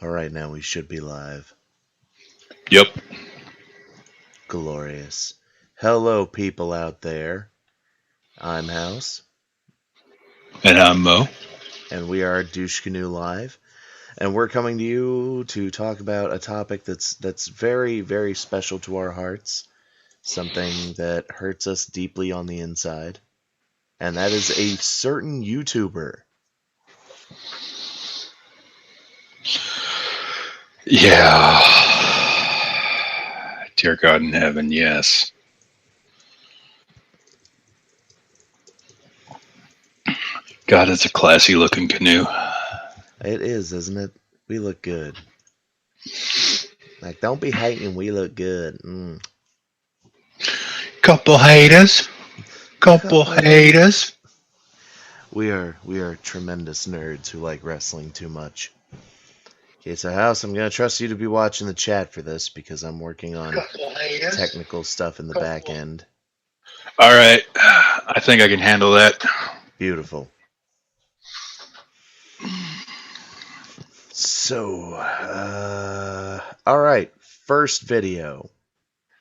Alright, now we should be live. Yep. Glorious. Hello, people out there. I'm House, And I'm Mo. and we are Douchecanoe Live. And we're coming to you to talk about a topic that's very, very special to our hearts. Something that hurts us deeply on the inside. And that is a certain YouTuber. Yeah. Dear God in heaven, yes. God, it's a classy looking canoe. It is, isn't it? We look good. Like, don't be hating, we look good. Couple haters. Couple haters. We are tremendous nerds who like wrestling too much. Okay, so House, I'm gonna trust you to be watching the chat for this because I'm working on technical stuff in the back end. Alright. I think I can handle that. Beautiful. So, alright, first video.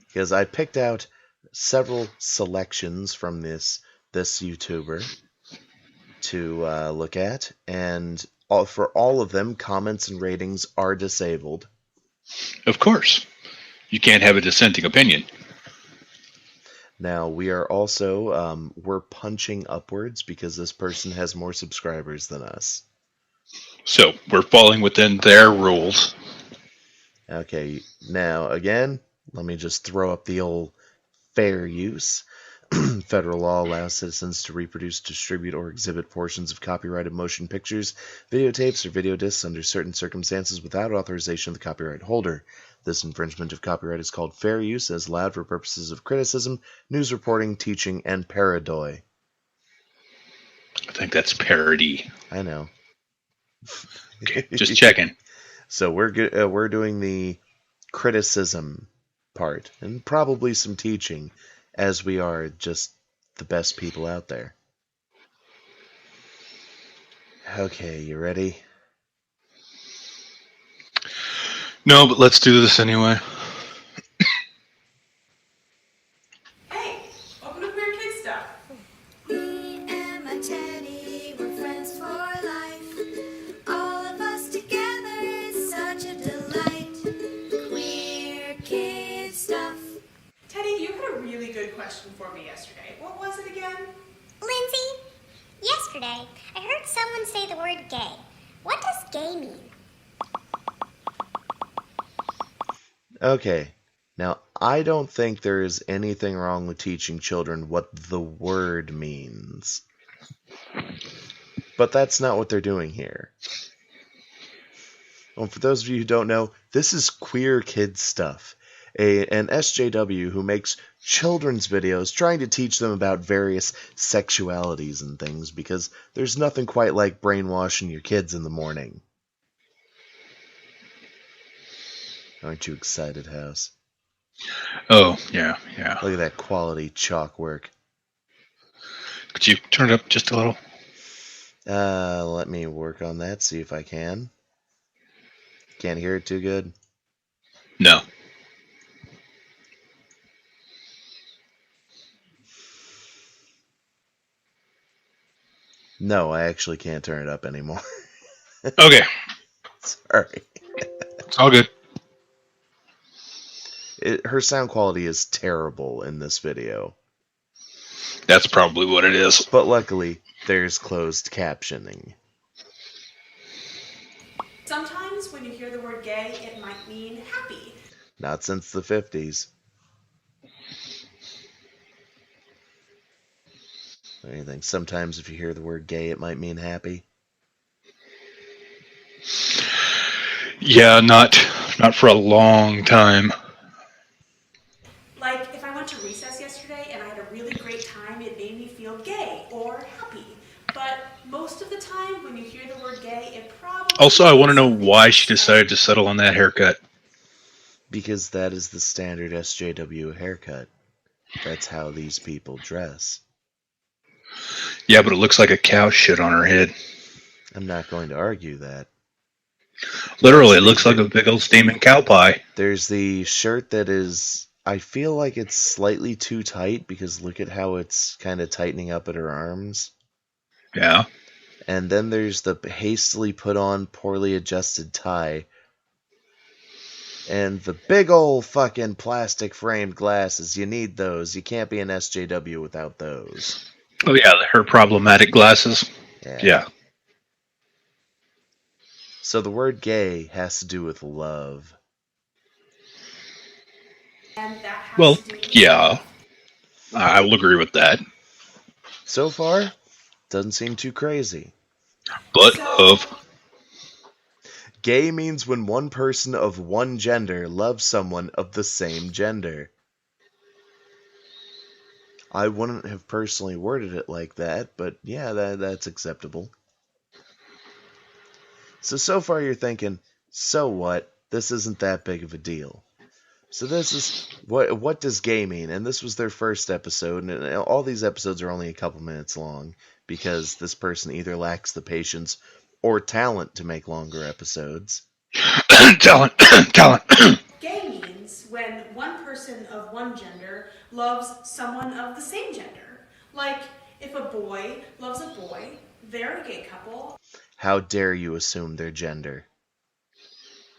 Because I picked out several selections from this YouTuber to look at, and for all of them, comments and ratings are disabled. Of course. You can't have a dissenting opinion. Now, we are also, we're punching upwards because this person has more subscribers than us. So, we're falling within their rules. Okay, now, again, let me just throw up the old fair use. Federal law allows citizens to reproduce, distribute, or exhibit portions of copyrighted motion pictures, videotapes, or video discs under certain circumstances without authorization of the copyright holder. This infringement of copyright is called fair use and is allowed for purposes of criticism, news reporting, teaching, and parody. I think that's parody. I know. Okay, just checking. So we're doing the criticism part and probably some teaching, as we are just the best people out there. Okay, you ready? No, but let's do this anyway. Hey, open up Weird Kid Stuff. Me and my Teddy, we're friends for life. All of us together is such a delight. Queer Kid Stuff. Teddy, you had a really good question for me yesterday. What was it again? Lindsay, yesterday I heard someone say the word gay. What does gay mean? Okay, now I don't think there is anything wrong with teaching children what the word means. But that's not what they're doing here. Well, for those of you who don't know, this is Queer Kid Stuff, an SJW who makes children's videos trying to teach them about various sexualities and things, because there's nothing quite like brainwashing your kids in the morning. Aren't you excited, House? Oh, yeah. Look at that quality chalk work. Could you turn it up just a little? Let me work on that, see if I can. Can't hear it too good? No. No, I actually can't turn it up anymore. Okay. Sorry. It's all good. Her sound quality is terrible in this video. That's probably what it is. But luckily, there's closed captioning. Sometimes when you hear the word gay, it might mean happy. Not since the 50s. Anything. Sometimes if you hear the word gay, it might mean happy. Yeah, not for a long time. Like, if I went to recess yesterday and I had a really great time, it made me feel gay or happy. But most of the time, when you hear the word gay, it probably... Also, I want to know why she decided to settle on that haircut. Because that is the standard SJW haircut. That's how these people dress. Yeah, but it looks like a cow shit on her head. I'm not going to argue that. Literally, it looks like a big old steaming cow pie. There's the shirt that is, I feel like it's slightly too tight because look at how it's kind of tightening up at her arms. Yeah. And then there's the hastily put on, poorly adjusted tie. And the big old fucking plastic framed glasses. You need those. You can't be an SJW without those. Oh yeah, her problematic glasses. Yeah. So the word gay has to do with love. And that has Well, to do with yeah. I will agree with that. So far, doesn't seem too crazy. But of Gay means when one person of one gender loves someone of the same gender. I wouldn't have personally worded it like that, but yeah, that's acceptable. So far you're thinking, so what? This isn't that big of a deal. So this is, what does gay mean? And this was their first episode, and all these episodes are only a couple minutes long, because this person either lacks the patience or talent to make longer episodes. talent. gay means when one person of one gender loves someone of the same gender. Like, if a boy loves a boy, they're a gay couple. How dare you assume their gender?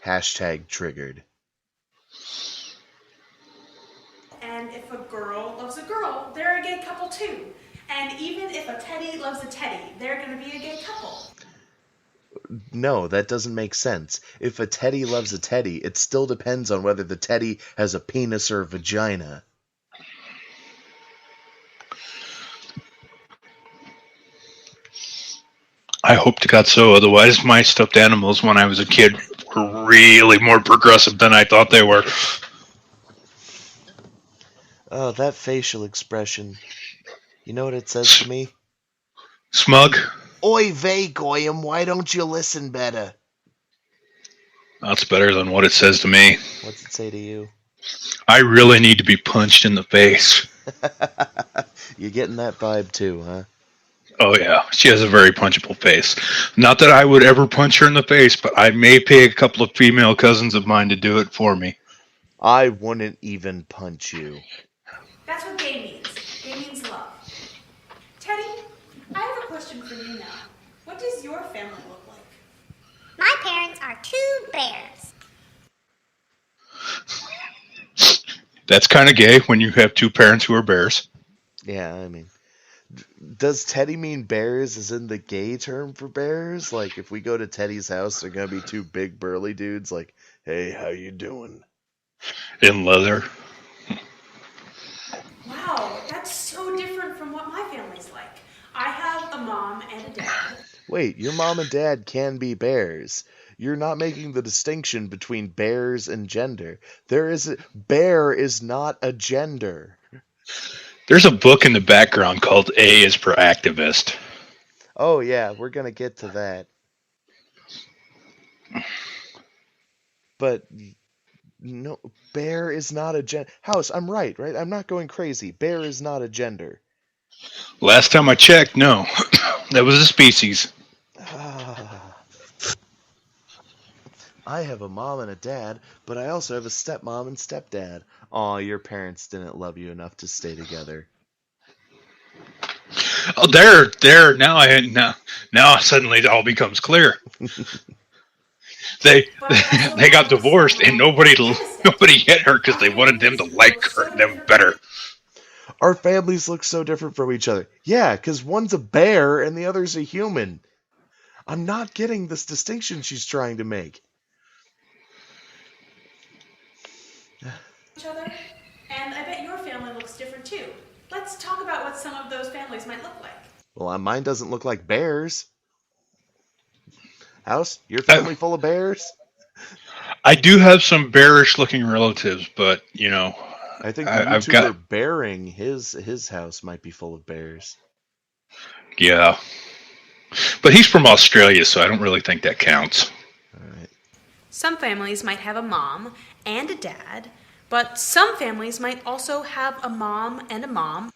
Hashtag triggered. And if a girl loves a girl, they're a gay couple too. And even if a teddy loves a teddy, they're going to be a gay couple. No, that doesn't make sense. If a teddy loves a teddy, it still depends on whether the teddy has a penis or a vagina. I hope to God so. Otherwise, my stuffed animals when I was a kid were really more progressive than I thought they were. Oh, that facial expression. You know what it says to me? Smug? Oy vey, Goyim, why don't you listen better? That's better than what it says to me. What's it say to you? I really need to be punched in the face. You're getting that vibe too, huh? Oh yeah, she has a very punchable face. Not that I would ever punch her in the face, but I may pay a couple of female cousins of mine to do it for me. I wouldn't even punch you. That's what gay means. Gay means love. Teddy, I have a question for you now. What does your family look like? My parents are 2 bears. That's kind of gay when you have 2 parents who are bears. Yeah, I mean, does Teddy mean bears as in the gay term for bears? Like, if we go to Teddy's house, they're gonna be 2 big burly dudes like, hey, how you doing? In leather. Wow, that's so different from what my family's like. I have a mom and a dad. Wait, your mom and dad can be bears. You're not making the distinction between bears and gender. Bear is not a gender. There's a book in the background called A is for Activist. Oh yeah, we're gonna get to that. But no, bear is not a gender. House, I'm right? I'm not going crazy. Bear is not a gender. Last time I checked, no. That was a species. I have a mom and a dad, but I also have a stepmom and stepdad. Aw, your parents didn't love you enough to stay together. Oh, there. Now suddenly it all becomes clear. They got divorced and nobody hit her because they wanted them to like them better. Our families look so different from each other. Yeah, because one's a bear and the other's a human. I'm not getting this distinction she's trying to make. Each other, and I bet your family looks different too. Let's talk about what some of those families might look like. Well, mine doesn't look like bears. House, your family full of bears? I do have some bearish-looking relatives, but I think the I've YouTuber got Bearing, his house might be full of bears. yeah, but he's from Australia, so I don't really think that counts. All right. Some families might have a mom and a dad, but some families might also have a mom and a mom.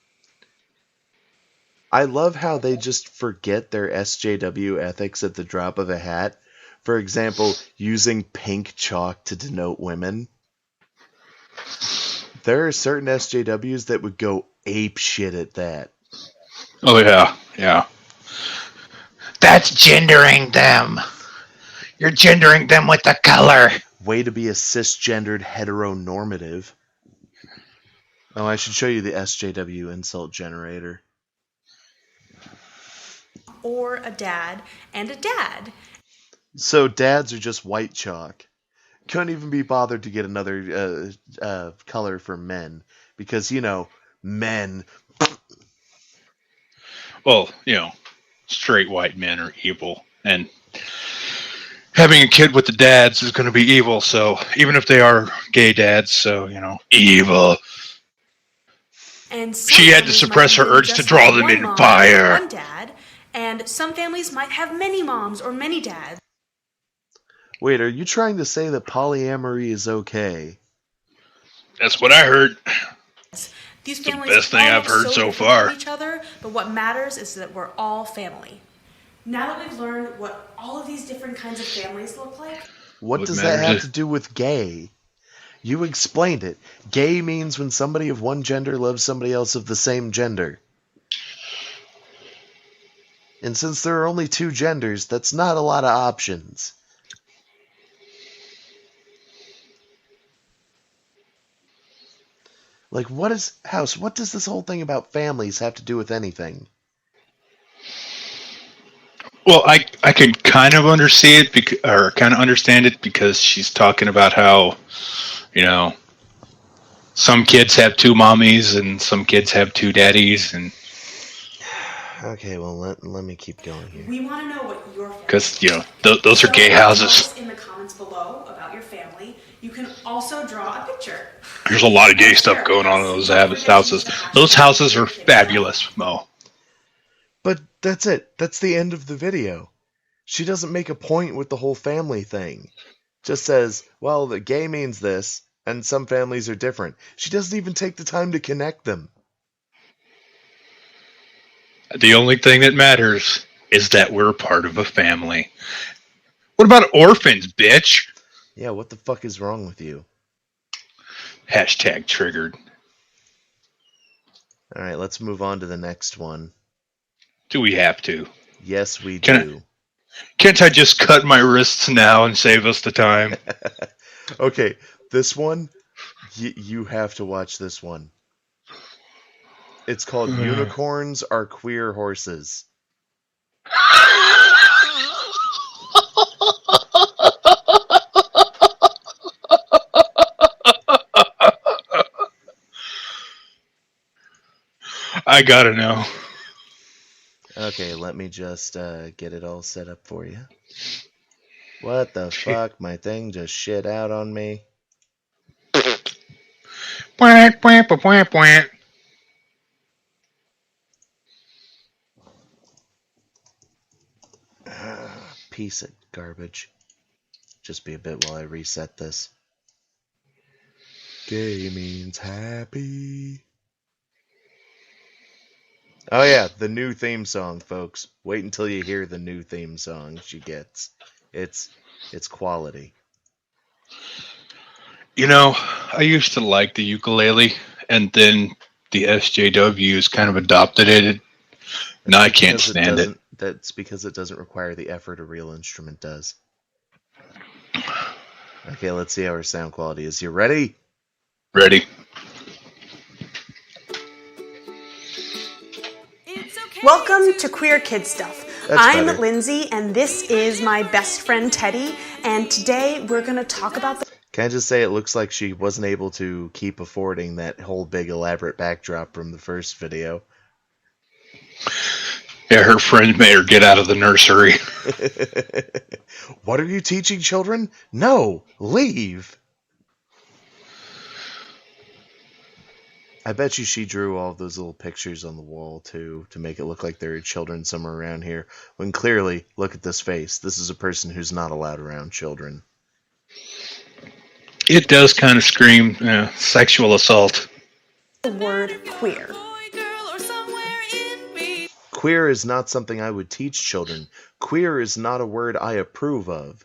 I love how they just forget their SJW ethics at the drop of a hat. For example, using pink chalk to denote women. There are certain SJWs that would go ape shit at that. Oh, yeah, yeah. That's gendering them. You're gendering them with the color. Way to be a cisgendered heteronormative. Oh, I should show you the SJW insult generator. Or a dad and a dad. So dads are just white chalk. Couldn't even be bothered to get another color for men. Because, men. Well, straight white men are evil. And having a kid with the dads is going to be evil. So even if they are gay dads, so, evil. And She had to suppress her urge to draw them in fire. One dad, and some families might have many moms or many dads. Wait, are you trying to say that polyamory is okay? That's what I heard. These It's the families best thing all I've look heard so different far. from each other, but what matters is that we're all family. Now that we've learned what all of these different kinds of families look like, What does that have to do with gay? You explained it. Gay means when somebody of one gender loves somebody else of the same gender. And since there are only two genders, that's not a lot of options. Like, what does this whole thing about families have to do with anything? Well, I can kind of understand it because she's talking about how, some kids have two mommies and some kids have two daddies, and Okay, well, let me keep going here. we want to know what your family because is like. those are gay So tell houses. us in the comments below about your family. You can also draw a picture. There's a lot of gay stuff going on in those houses. Those houses are fabulous, Mo. But that's it. That's the end of the video. She doesn't make a point with the whole family thing. Just says, well, the gay means this, and some families are different. She doesn't even take the time to connect them. The only thing that matters is that we're part of a family. What about orphans, bitch? Yeah, what the fuck is wrong with you? Hashtag triggered. Alright, let's move on to the next one. Do we have to? Yes, we Can do. Can't I just cut my wrists now and save us the time? Okay, this one, you have to watch this one. It's called Unicorns Are Queer Horses. I gotta know. Okay, let me just get it all set up for you. What the fuck? My thing just shit out on me. Bwah, bwah, bwah, bwah, bwah. Piece of garbage. Just be a bit while I reset this. Gay means happy. Oh yeah, the new theme song, folks. Wait until you hear the new theme song she gets. It's quality. I used to like the ukulele, and then the SJWs kind of adopted it. Now I can't stand it. That's because it doesn't require the effort a real instrument does. Okay, let's see how our sound quality is. You ready? Ready? Welcome to Queer Kid Stuff. That's I'm better. Lindsay, and this is my best friend Teddy, and today we're going to talk about the Can I just say it looks like she wasn't able to keep affording that whole big elaborate backdrop from the first video. Yeah, her friend made her get out of the nursery. What are you teaching children? No, leave. I bet you she drew all of those little pictures on the wall too to make it look like there are children somewhere around here. When clearly, look at this face. This is a person who's not allowed around children. It does kind of scream sexual assault. word queer. Queer is not something I would teach children. Queer is not a word I approve of.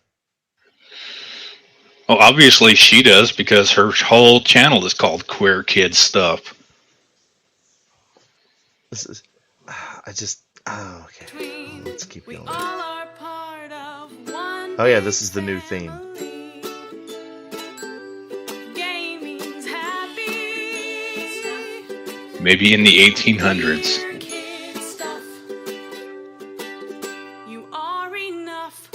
Well, obviously she does because her whole channel is called Queer Kid Stuff. This is. I just. Oh, okay. Let's keep going. Oh, yeah, this is the new theme. Maybe in the 1800s. You are enough.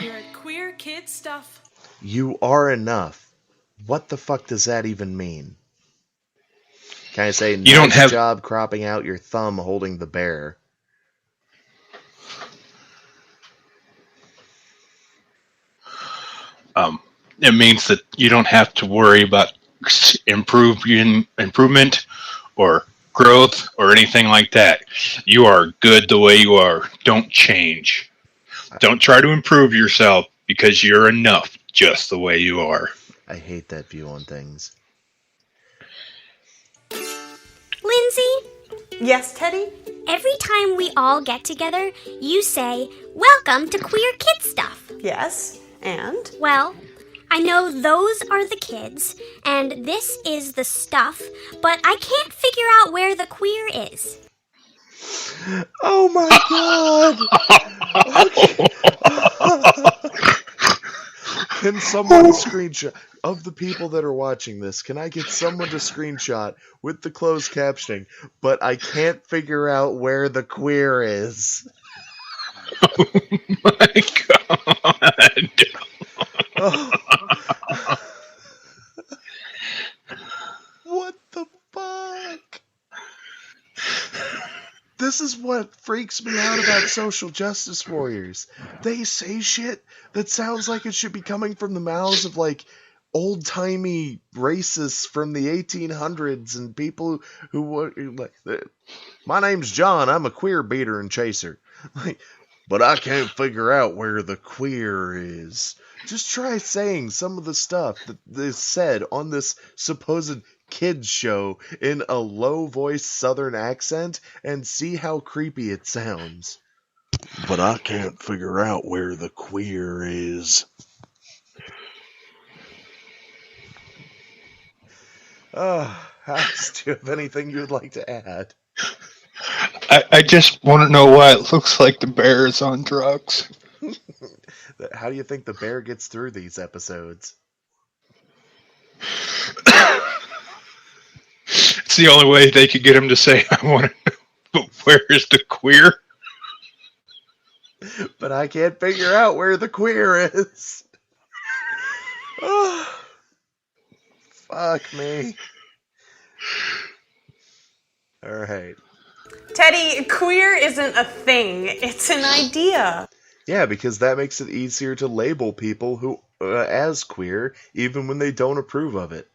You're a queer kid stuff. You are enough. What the fuck does that even mean? Can I say, nice don't have- job cropping out your thumb holding the bear? It means that you don't have to worry about improvement or growth or anything like that. You are good the way you are. Don't change. Don't try to improve yourself because you're enough just the way you are. I hate that view on things. Lindsay, Yes, Teddy? every time we all get together, you say, "Welcome to Queer Kid Stuff." Yes. And? Well, I know those are the kids, and this is the stuff, but I can't figure out where the queer is. Oh my god! Can someone screenshot of the people that are watching this? Can I get someone to screenshot with the closed captioning? But I can't figure out where the queer is. My God. Oh. What the fuck? This is what freaks me out about social justice warriors. They say shit that sounds like it should be coming from the mouths of, like, old-timey racists from the 1800s and people who like, my name's John, I'm a queer beater and chaser. Like, but I can't figure out where the queer is. Just try saying some of the stuff that is said on this supposed kids show in a low-voiced southern accent and see how creepy it sounds. But I can't figure out where the queer is. House, do you have anything you would like to add? I just want to know why it looks like the bear is on drugs. How do you think the bear gets through these episodes? It's the only way they could get him to say, I want to know, but where is the queer? But I can't figure out where the queer is. Oh, fuck me. Alright. Teddy, queer isn't a thing. It's an idea. Yeah, because that makes it easier to label people who as queer, even when they don't approve of it.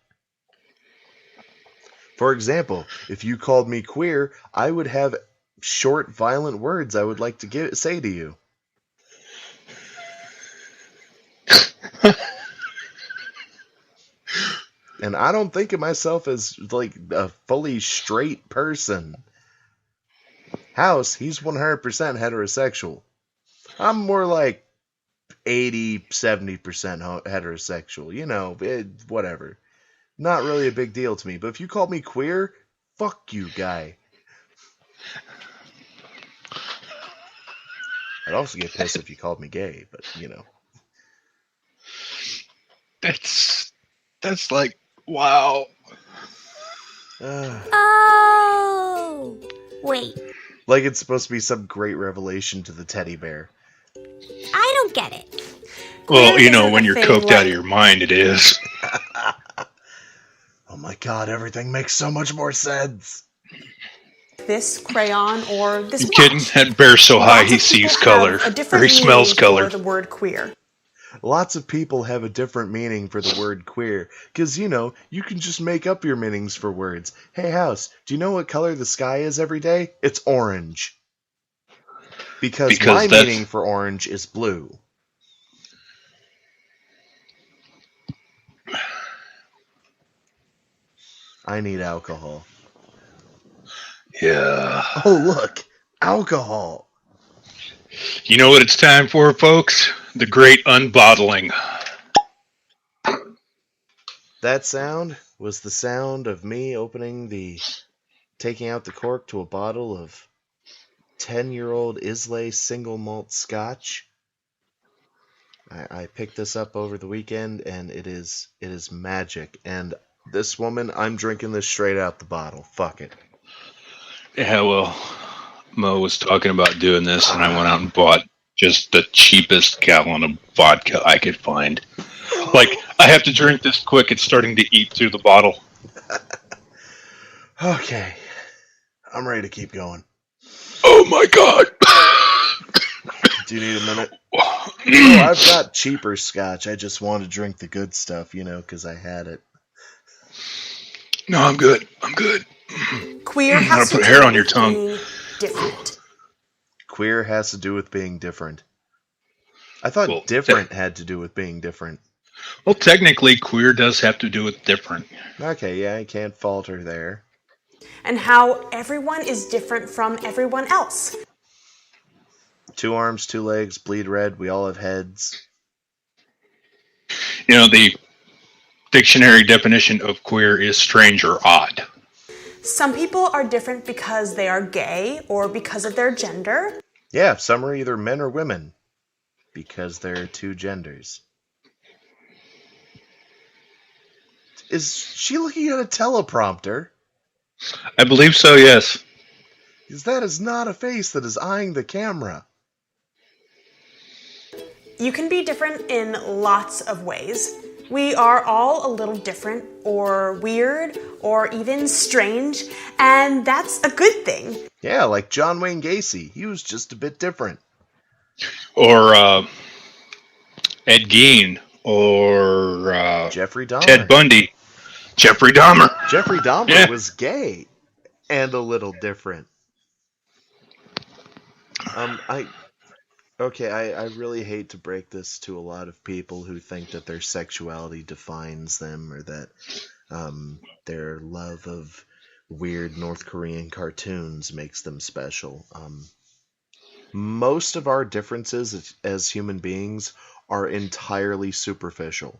For example, if you called me queer, I would have short, violent words I would like to say to you. And I don't think of myself as, like, a fully straight person. House, he's 100% heterosexual. I'm more like 80-70% heterosexual. You know, whatever. Not really a big deal to me. But if you called me queer, fuck you, guy. I'd also get pissed if you called me gay, but, you know. That's like, wow. Oh! Wait, Like it's supposed to be some great revelation to the teddy bear. I don't get it. Well, Queer you know, isn't when a you're thing, coked out like- of your mind, it is. Oh my god, everything makes so much more sense. This crayon or this You kidding? watch. That bear's so high Lots he of people sees have color. a Or different he smells meaning color. for the word queer. Lots of people have a different meaning for the word queer. Because, you know, you can just make up your meanings for words. Hey, House, do you know what color the sky is every day? It's orange. Because my that's- meaning for orange is blue. I need alcohol. Yeah. Oh, look! Alcohol! You know what it's time for, folks? The great unbottling. That sound was the sound of me taking out the cork to a bottle of 10-year-old Islay single malt scotch. I picked this up over the weekend, and it is magic. And this woman, I'm drinking this straight out the bottle. Fuck it. Yeah, well, Mo was talking about doing this, and I went out and bought just the cheapest gallon of vodka I could find. Like, I have to drink this quick. It's starting to eat through the bottle. Okay. I'm ready to keep going. Oh my god! Do you need a minute? Oh, I've got cheaper scotch. I just want to drink the good stuff, because I had it. No, I'm good. I'm good. Queer Gotta has to put do hair on your with tongue. being different. Queer has to do with being different. I thought Well, different had to do with being different. Well, technically, queer does have to do with different. Okay, yeah, I can't falter there. And how everyone is different from everyone else. 2 arms, 2 legs, bleed red, we all have heads. The dictionary definition of queer is strange or odd. Some people are different because they are gay or because of their gender. Yeah, some are either men or women. Because there are 2 genders. Is she looking at a teleprompter? I believe so, yes. Because that is not a face that is eyeing the camera. You can be different in lots of ways. We are all a little different or weird or even strange, and that's a good thing. Yeah, like John Wayne Gacy. He was just a bit different. Or Ed Gein. Or Jeffrey Dahmer. Ted Bundy. Jeffrey Dahmer. Jeffrey Dahmer was gay and a little different. I really hate to break this to a lot of people who think that their sexuality defines them or that their love of weird North Korean cartoons makes them special. Most of our differences as human beings are entirely superficial.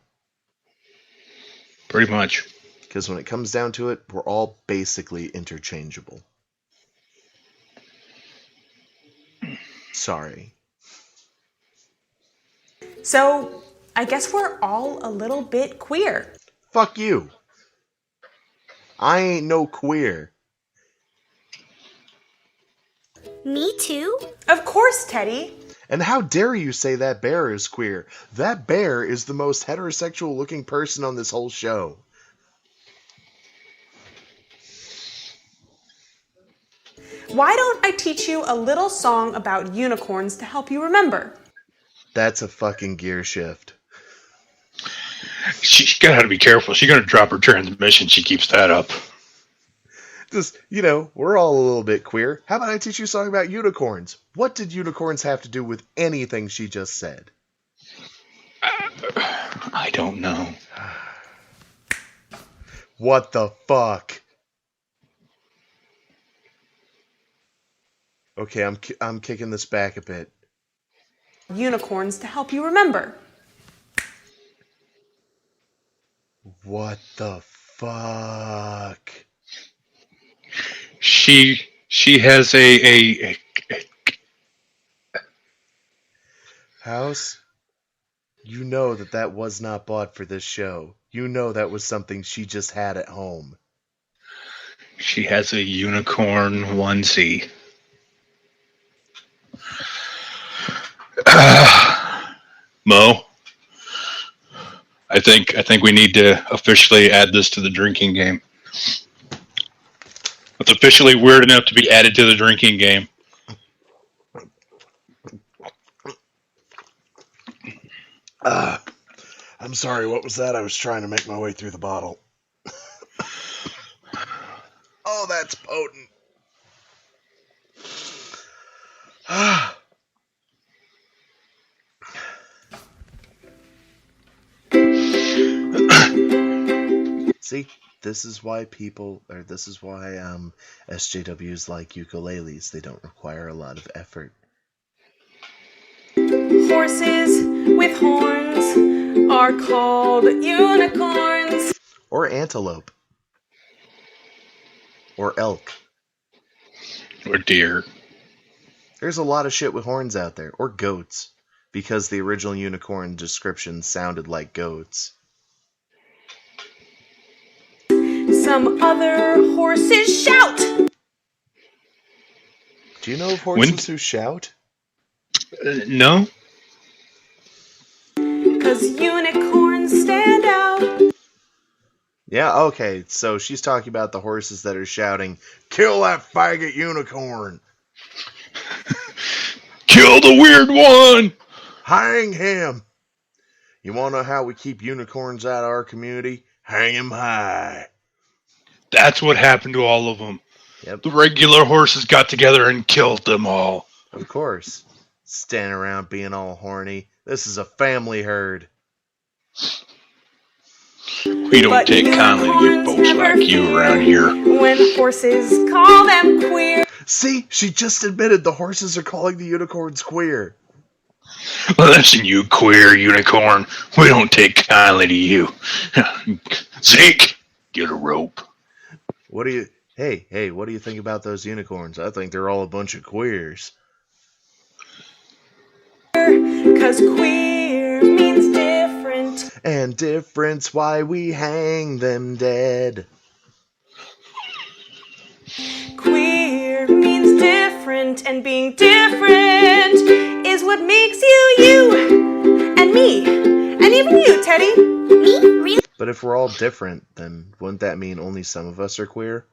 Pretty much. Because when it comes down to it, we're all basically interchangeable. Sorry. So, I guess we're all a little bit queer. Fuck you. I ain't no queer. Me too? Of course, Teddy. And how dare you say that bear is queer? That bear is the most heterosexual looking person on this whole show. Why don't I teach you a little song about unicorns to help you remember? That's a fucking gear shift. She's got to be careful. She's going to drop her transmission. She keeps that up. Just, we're all a little bit queer. How about I teach you a song about unicorns? What did unicorns have to do with anything she just said? I don't know. What the fuck? Okay, I'm kicking this back a bit. Unicorns to help you remember. What the fuck? She has a House, you know that was not bought for this show. You know that was something she just had at home. She has a unicorn onesie. Mo, I think we need to officially add this to the drinking game. It's officially weird enough to be added to the drinking game. I'm sorry, what was that? I was trying to make my way through the bottle. Oh, that's potent. See, this is why SJWs like ukuleles. They don't require a lot of effort. Horses with horns are called unicorns. or antelope, or elk. Or deer. There's a lot of shit with horns out there, or goats, because the original unicorn description sounded like goats. Some other horses shout. Do you know of horses who shout? No? Cause unicorns stand out. Yeah, okay, so she's talking about the horses that are shouting, "Kill that faggot unicorn! Kill the weird one! Hang him! You wanna know how we keep unicorns out of our community? Hang him high!" That's what happened to all of them. Yep, The regular horses got together and killed them all. of course. Standing around being all horny. This is a family herd. We don't take kindly to folks like you around here. When horses call them queer. See, she just admitted the horses are calling the unicorns queer. Listen, you queer unicorn, we don't take kindly to you. Zeke, get a rope. What do you... Hey, what do you think about those unicorns? I think they're all a bunch of queers. Cause queer means different. And difference why we hang them dead. Queer means different, and being different is what makes you you. And me. And even you, Teddy. Me? Really? But if we're all different, then wouldn't that mean only some of us are queer?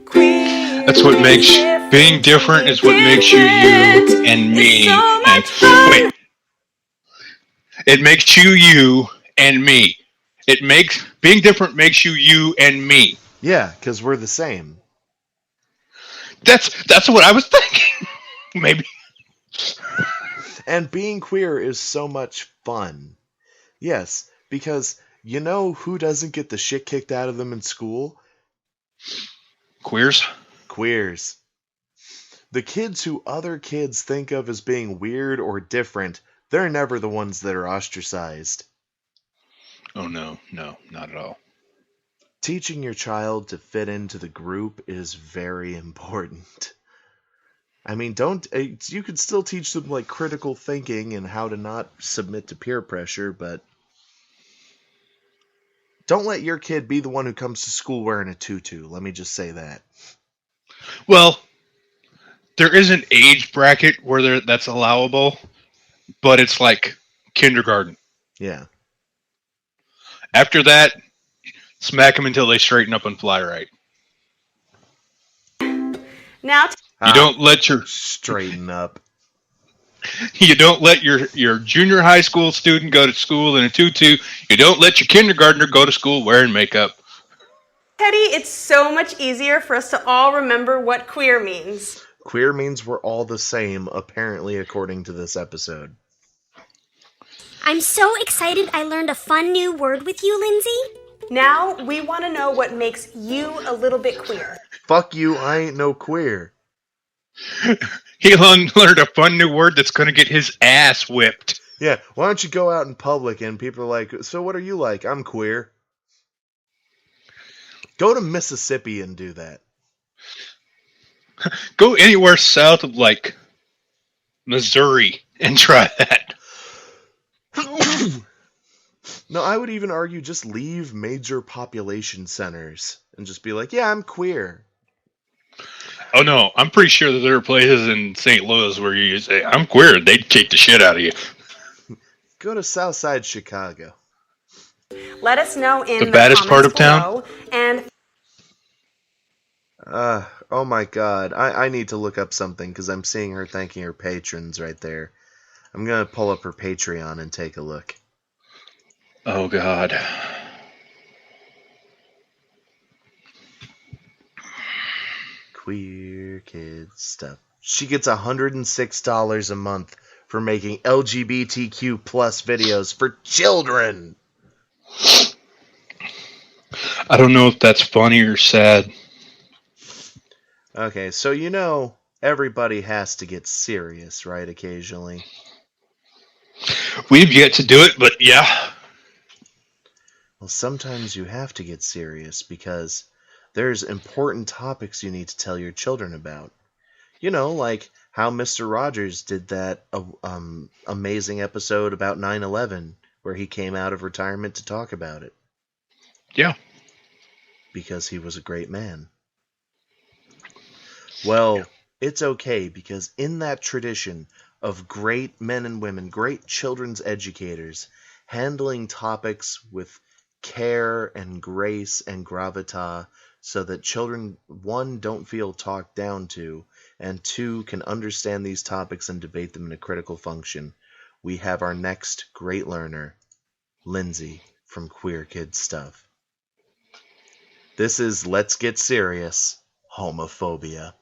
Queer That's what makes being different is what makes you you and me. And wait, it makes you and me. It makes being different makes you and me. Yeah, because we're the same. That's what I was thinking. Maybe. And being queer is so much fun. Yes, because you know who doesn't get the shit kicked out of them in school? Queers? Queers. The kids who other kids think of as being weird or different, they're never the ones that are ostracized. Oh no, not at all. Teaching your child to fit into the group is very important. I mean, you could still teach them like critical thinking and how to not submit to peer pressure, but don't let your kid be the one who comes to school wearing a tutu. Let me just say that. Well, there is an age bracket where that's allowable, but it's like kindergarten. Yeah. After that, smack them until they straighten up and fly right. Now, You don't let your straighten up. you don't let your junior high school student go to school in a tutu. You don't let your kindergartner go to school wearing makeup. Teddy, it's so much easier for us to all remember what queer means. Queer means we're all the same, apparently, according to this episode. I'm so excited I learned a fun new word with you, Lindsay. Now, we want to know what makes you a little bit queer. Fuck you, I ain't no queer. He learned a fun new word that's going to get his ass whipped. Yeah, why don't you go out in public and people are like, so what are you like? I'm queer. Go to Mississippi and do that. Go anywhere south of like Missouri and try that. No, I would even argue just leave major population centers and just be like, yeah, I'm queer. Oh no, I'm pretty sure that there are places in St. Louis where you say, I'm queer, they'd kick the shit out of you. Go to Southside Chicago. Let us know in The baddest part of town? below, and Oh my god, I need to look up something because I'm seeing her thanking her patrons right there. I'm gonna pull up her Patreon and take a look. Oh god. Queer kids stuff. She gets $106 a month for making LGBTQ plus videos for children. I don't know if that's funny or sad. Okay, so you know everybody has to get serious, right, occasionally? We've yet to do it, but yeah. Well, sometimes you have to get serious because there's important topics you need to tell your children about. You know, like how Mr. Rogers did that amazing episode about 9/11 where he came out of retirement to talk about it Yeah. because he was a great man. Well, it's okay because in that tradition of great men and women, great children's educators, handling topics with care and grace and gravitas so that children, one, don't feel talked down to, and two, can understand these topics and debate them in a critical function, we have our next great learner, Lindsay from Queer Kid Stuff. This is Let's Get Serious, Homophobia.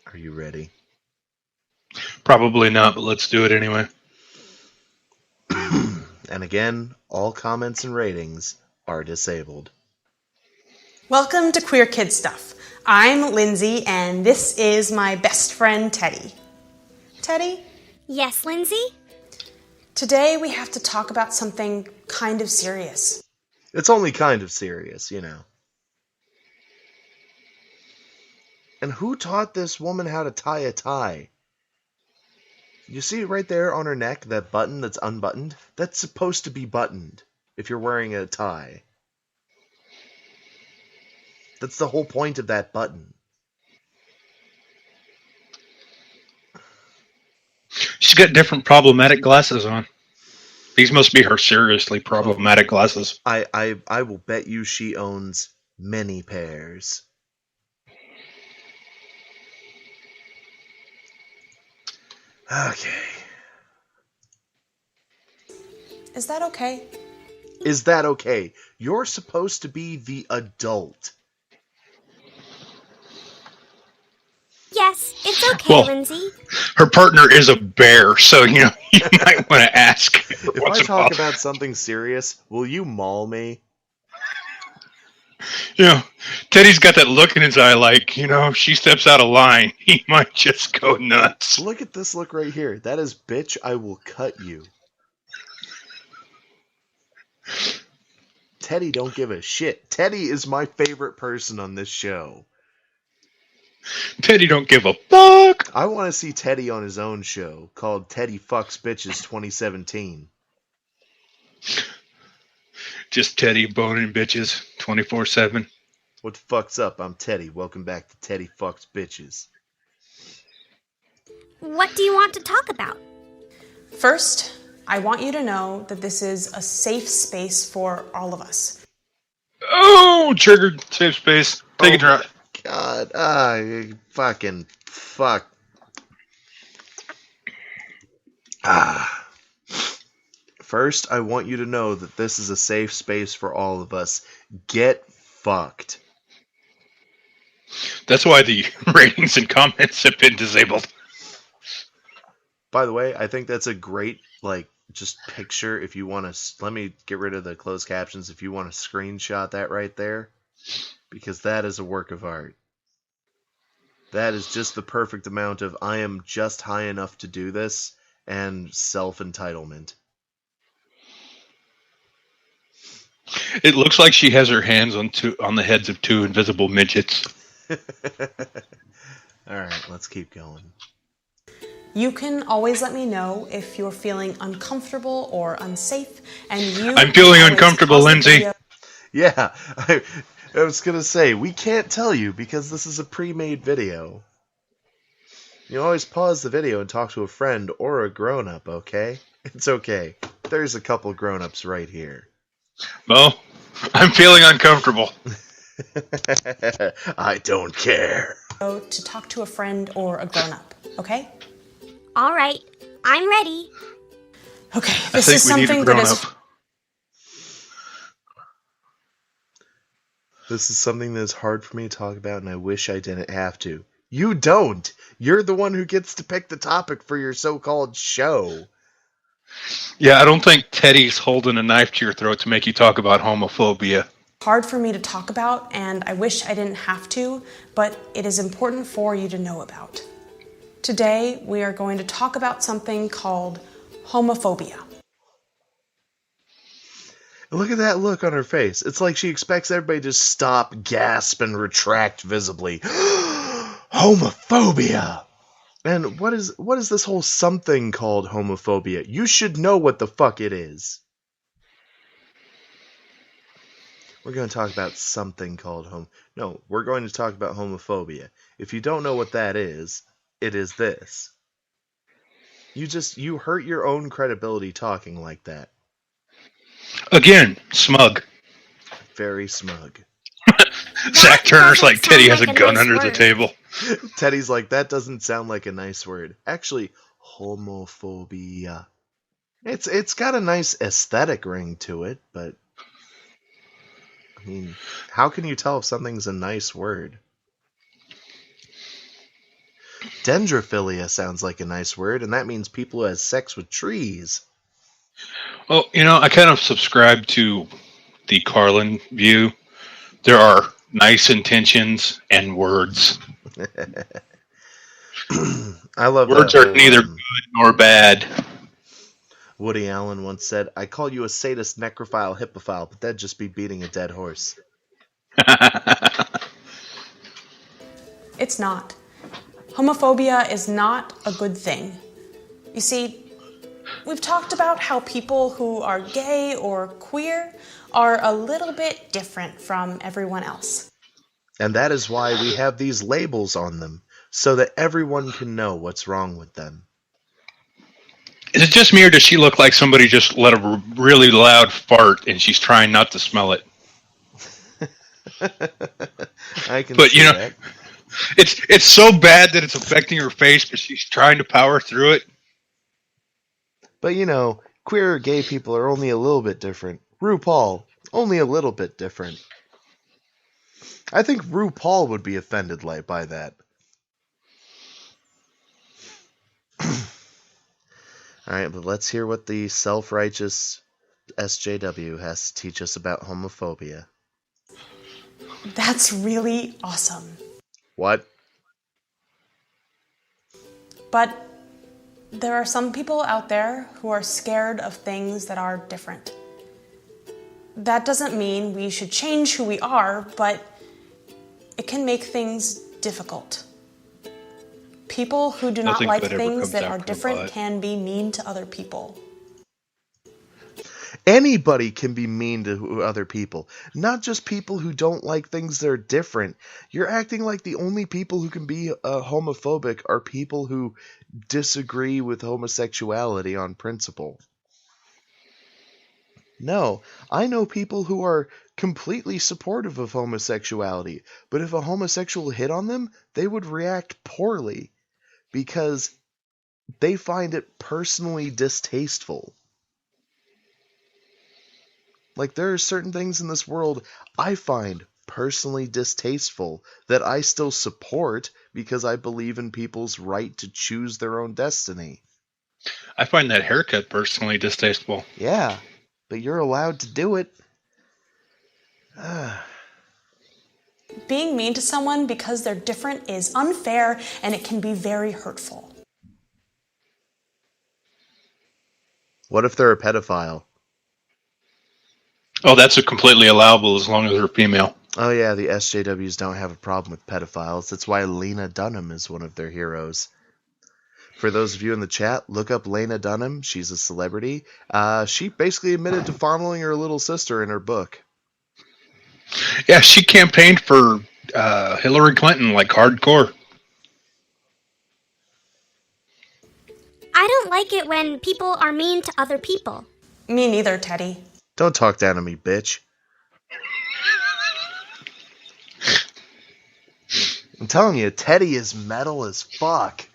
Are you ready? Probably not, but let's do it anyway. And again, all comments and ratings are disabled. Welcome to Queer Kid Stuff. I'm Lindsay, and this is my best friend, Teddy. Teddy, Yes, Lindsay? today we have to talk about something kind of serious. It's only kind of serious, you know. And who taught this woman how to tie a tie? You see right there on her neck, that button that's unbuttoned? That's supposed to be buttoned if you're wearing a tie. That's the whole point of that button. She's got different problematic glasses on. These must be her seriously problematic glasses. I will bet you she owns many pairs. Okay. Is that okay? Is that okay? You're supposed to be the adult. Yes, it's okay, Well, Lindsay. her partner is a bear, so you might want to ask. If I talk about something serious, will you maul me? Teddy's got that look in his eye like, if she steps out of line, he might just go nuts. Look at this look right here. That is, bitch, I will cut you. Teddy don't give a shit. Teddy is my favorite person on this show. Teddy don't give a fuck. I want to see Teddy on his own show called Teddy Fucks Bitches 2017. Just Teddy boning bitches 24/7. What the fuck's up? I'm Teddy. Welcome back to Teddy Fucks Bitches. What do you want to talk about? First, I want you to know that this is a safe space for all of us. Oh, triggered. Safe space. Take a drop. God, you fucking fuck. First, I want you to know that this is a safe space for all of us. Get fucked. That's why the ratings and comments have been disabled. By the way, I think that's a great, just picture if you want to. Let me get rid of the closed captions if you want to screenshot that right there. Because that is a work of art. That is just the perfect amount of I am just high enough to do this and self-entitlement. It looks like she has her hands on the heads of two invisible midgets. Alright, let's keep going. You can always let me know if you're feeling uncomfortable or unsafe, and I'm feeling uncomfortable, Lindsay. Yeah, I was gonna say, we can't tell you because this is a pre-made video. You always pause the video and talk to a friend or a grown-up, okay? It's okay. There's a couple grown-ups right here. Well, I'm feeling uncomfortable. I don't care. To talk to a friend or a grown-up, okay? All right, I'm ready. Okay, I this think is we need a something that is... grown-up. This is something that is hard for me to talk about, and I wish I didn't have to. You don't! You're the one who gets to pick the topic for your so-called show. Yeah, I don't think Teddy's holding a knife to your throat to make you talk about homophobia. hard for me to talk about, and I wish I didn't have to, but it is important for you to know about. Today, we are going to talk about something called homophobia. Look at that look on her face. It's like she expects everybody to stop, gasp, and retract visibly. Homophobia! And what is this whole something called homophobia? You should know what the fuck it is. We're going to talk about something called No, we're going to talk about homophobia. If you don't know what that is, it is this. You hurt your own credibility talking like that. Again, smug. Very smug. Zach Turner's like, doesn't sound Teddy has like a a gun nice under the word. table. Teddy's like, that doesn't sound like a nice word. Actually, homophobia. It's got a nice aesthetic ring to it, but I mean, how can you tell if something's a nice word? Dendrophilia sounds like a nice word, and that means people who have sex with trees. Well, I kind of subscribe to the Carlin view. There are nice intentions and words. I love Words that are neither good nor bad. Woody Allen once said, I call you a sadist, necrophile, hippophile, but that'd just be beating a dead horse. It's not. Homophobia is not a good thing. You see, we've talked about how people who are gay or queer are a little bit different from everyone else. And that is why we have these labels on them, so that everyone can know what's wrong with them. Is it just me, or does she look like somebody just let a really loud fart and she's trying not to smell it? I can But see that. it's so bad that it's affecting her face, but she's trying to power through it. But queer or gay people are only a little bit different. RuPaul, only a little bit different. I think RuPaul would be offended by that. Alright, but let's hear what the self-righteous SJW has to teach us about homophobia. That's really awesome. What? But there are some people out there who are scared of things that are different. That doesn't mean we should change who we are, but it can make things difficult. People who do not Nothing like good ever things comes that out are from the different butt. can be mean to other people. Anybody can be mean to other people, not just people who don't like things that are different. You're acting like the only people who can be homophobic are people who disagree with homosexuality on principle. No, I know people who are completely supportive of homosexuality, but if a homosexual hit on them, they would react poorly because they find it personally distasteful. Like, there are certain things in this world I find personally distasteful that I still support because I believe in people's right to choose their own destiny. I find that haircut personally distasteful. Yeah, but you're allowed to do it. Being mean to someone because they're different is unfair and it can be very hurtful. What if they're a pedophile? Oh, that's a completely allowable as long as they're female. Oh yeah, the SJWs don't have a problem with pedophiles. That's why Lena Dunham is one of their heroes. For those of you in the chat, look up Lena Dunham. She's a celebrity. She basically admitted to fondling her little sister in her book. Yeah, she campaigned for Hillary Clinton like hardcore. I don't like it when people are mean to other people. Me neither, Teddy. Don't talk down to me, bitch. I'm telling you, Teddy is metal as fuck.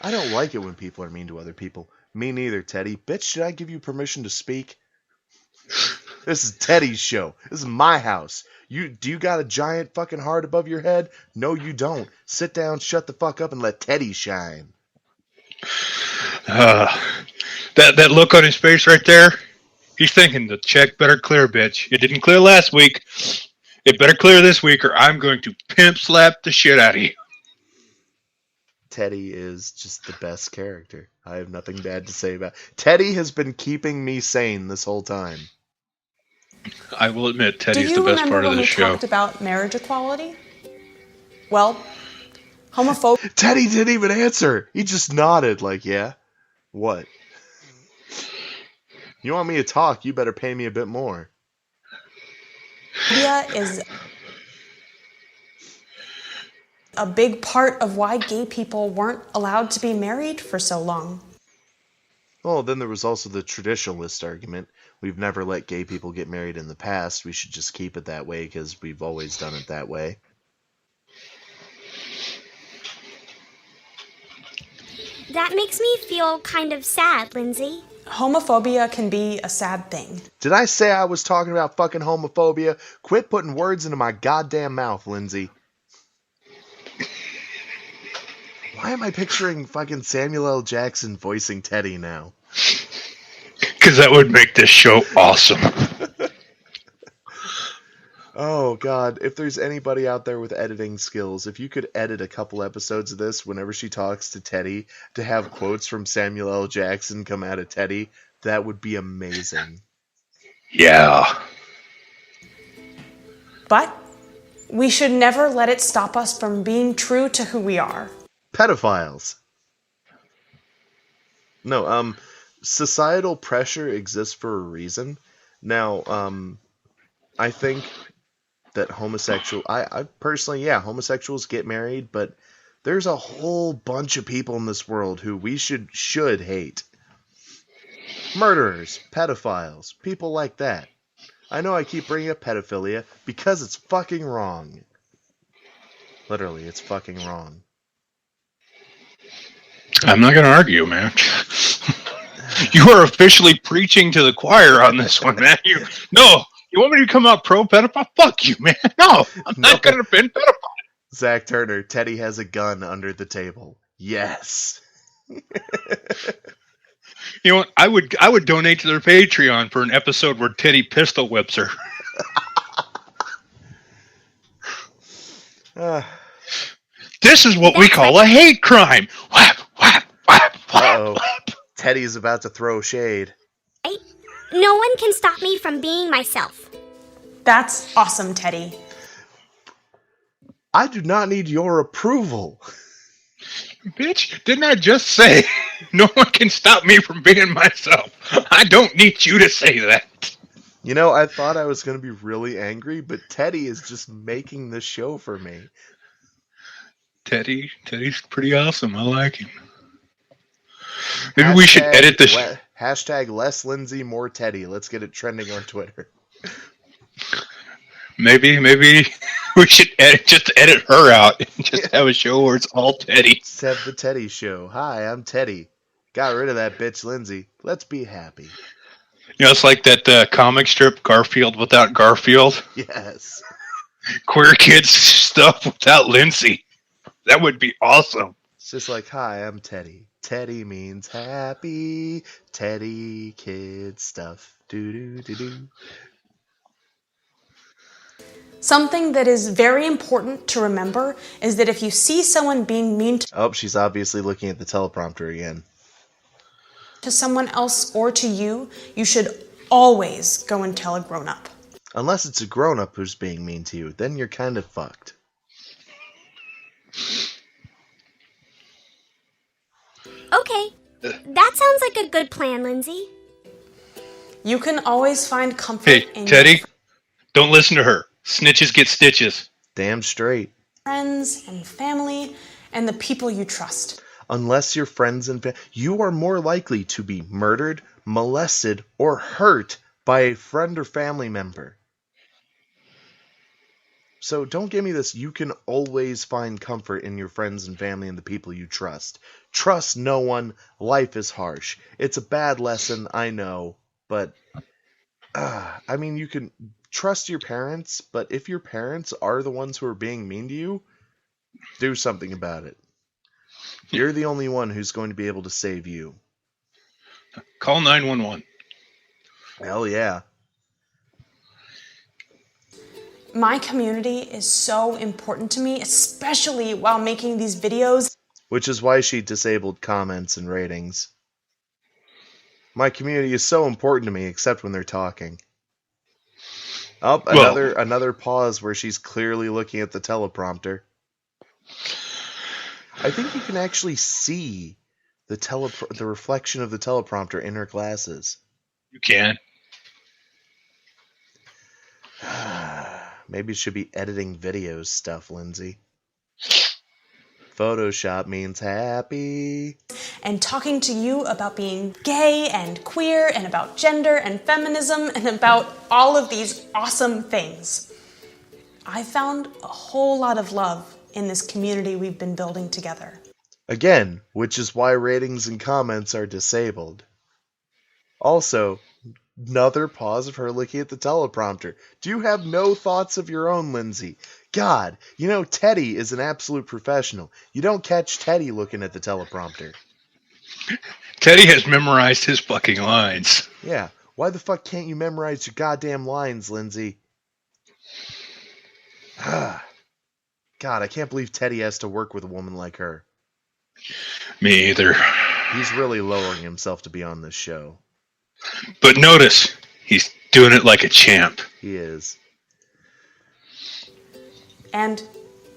I don't like it when people are mean to other people. Me neither, Teddy. Bitch, did I give you permission to speak? This is Teddy's show. This is my house. Do you got a giant fucking heart above your head? No, you don't. Sit down, shut the fuck up, and let Teddy shine. That look on his face right there, he's thinking the check better clear, bitch. It didn't clear last week. It better clear this week or I'm going to pimp slap the shit out of you. Teddy is just the best character. I have nothing bad to say about Teddy has been keeping me sane this whole time. I will admit, Do Teddy's the you best remember part of when we this show. talked about marriage equality? Well, homophobia Teddy didn't even answer. He just nodded like, yeah. What? You want me to talk, you better pay me a bit more. is a big part of why gay people weren't allowed to be married for so long. Well, then there was also the traditionalist argument. We've never let gay people get married in the past. We should just keep it that way because we've always done it that way. That makes me feel kind of sad, Lindsay. Homophobia can be a sad thing. Did I say I was talking about fucking homophobia? Quit putting words into my goddamn mouth, Lindsay. Why am I picturing fucking Samuel L. Jackson voicing Teddy now? Because that would make this show awesome. Oh, God. If there's anybody out there with editing skills, if you could edit a couple episodes of this whenever she talks to Teddy to have quotes from Samuel L. Jackson come out of Teddy, that would be amazing. Yeah. But we should never let it stop us from being true to who we are. Pedophiles. No, societal pressure exists for a reason. Now, I think that I personally, yeah, homosexuals get married, but there's a whole bunch of people in this world who we should hate. Murderers, pedophiles, people like that. I know I keep bringing up pedophilia because it's fucking wrong. Literally, it's fucking wrong. I'm not going to argue, man. You are officially preaching to the choir on this one, man. You want me to come out pro pedophile? Fuck you, man. No, I'm not going to defend pedophile. Zach Turner, Teddy has a gun under the table. Yes. You know what? I would donate to their Patreon for an episode where Teddy pistol whips her. This is what we call a hate crime. Whap, whap, whap, whap, Uh-oh. whap. Teddy's about to throw shade. No one can stop me from being myself. That's awesome, Teddy. I do not need your approval. Bitch, didn't I just say no one can stop me from being myself? I don't need you to say that. You know, I thought I was going to be really angry, but Teddy is just making this show for me. Teddy's pretty awesome. I like him. Maybe we should edit this. Hashtag less Lindsay, more Teddy. Let's get it trending on Twitter. Maybe we should edit her out and just have a show where it's all Teddy. Let's have the Teddy show. Hi, I'm Teddy. Got rid of that bitch Lindsay. Let's be happy. You know, it's like that comic strip, Garfield without Garfield. Yes. Queer kids stuff without Lindsay. That would be awesome. It's just like, hi, I'm Teddy. Teddy means happy. Teddy kid stuff. Do-do-do-do. Something that is very important to remember is that if you see someone being mean Oh, she's obviously looking at the teleprompter again. to someone else or to you, you should always go and tell a grown-up. Unless it's a grown-up who's being mean to you, then you're kind of fucked. Okay, that sounds like a good plan, Lindsay. You can always find comfort Hey, in Teddy, don't listen to her. Snitches get stitches. Damn straight. friends and family and the people you trust. Unless your friends and you are more likely to be murdered, molested, or hurt by a friend or family member. So don't give me this, you can always find comfort in your friends and family and the people you trust. Trust no one, life is harsh. It's a bad lesson, I know, but I mean, you can trust your parents, but if your parents are the ones who are being mean to you, do something about it. You're the only one who's going to be able to save you. Call 911. Hell yeah. My community is so important to me, especially while making these videos. which is why she disabled comments and ratings. My community is so important to me, except when they're talking. Oh, another pause where she's clearly looking at the teleprompter. I think you can actually see the reflection of the teleprompter in her glasses. You can. Maybe it should be editing videos stuff, Lindsay. Photoshop means happy. And talking to you about being gay and queer and about gender and feminism and about all of these awesome things. I found a whole lot of love in this community we've been building together. Again, which is why ratings and comments are disabled. Also, another pause of her looking at the teleprompter. Do you have no thoughts of your own, Lindsay? God, you know Teddy is an absolute professional. You don't catch Teddy looking at the teleprompter. Teddy has memorized his fucking lines. Yeah, why the fuck can't you memorize your goddamn lines, Lindsay? God, I can't believe Teddy has to work with a woman like her. Me either. He's really lowering himself to be on this show. But notice, he's doing it like a champ. He is. And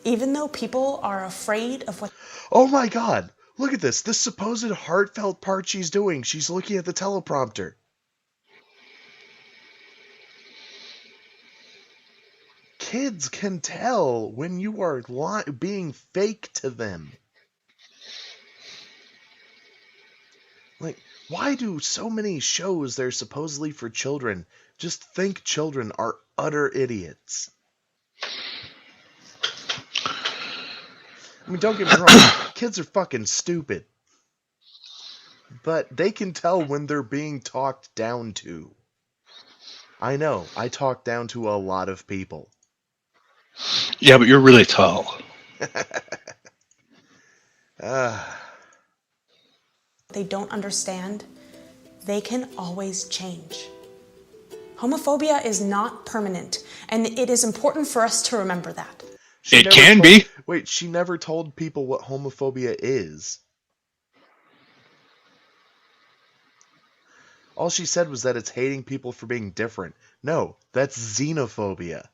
even though people are afraid of what... Oh my god! Look at this! This supposed heartfelt part she's doing. She's looking at the teleprompter. Kids can tell when you are being fake to them. Like, why do so many shows that are supposedly for children just think children are utter idiots? I mean, don't get me wrong, kids are fucking stupid. But they can tell when they're being talked down to. I know, I talk down to a lot of people. Yeah, but you're really tall. They don't understand, they can always change. Homophobia is not permanent, and it is important for us to remember that. It can be. Wait, she never told people what homophobia is. All she said was that it's hating people for being different. No, that's xenophobia.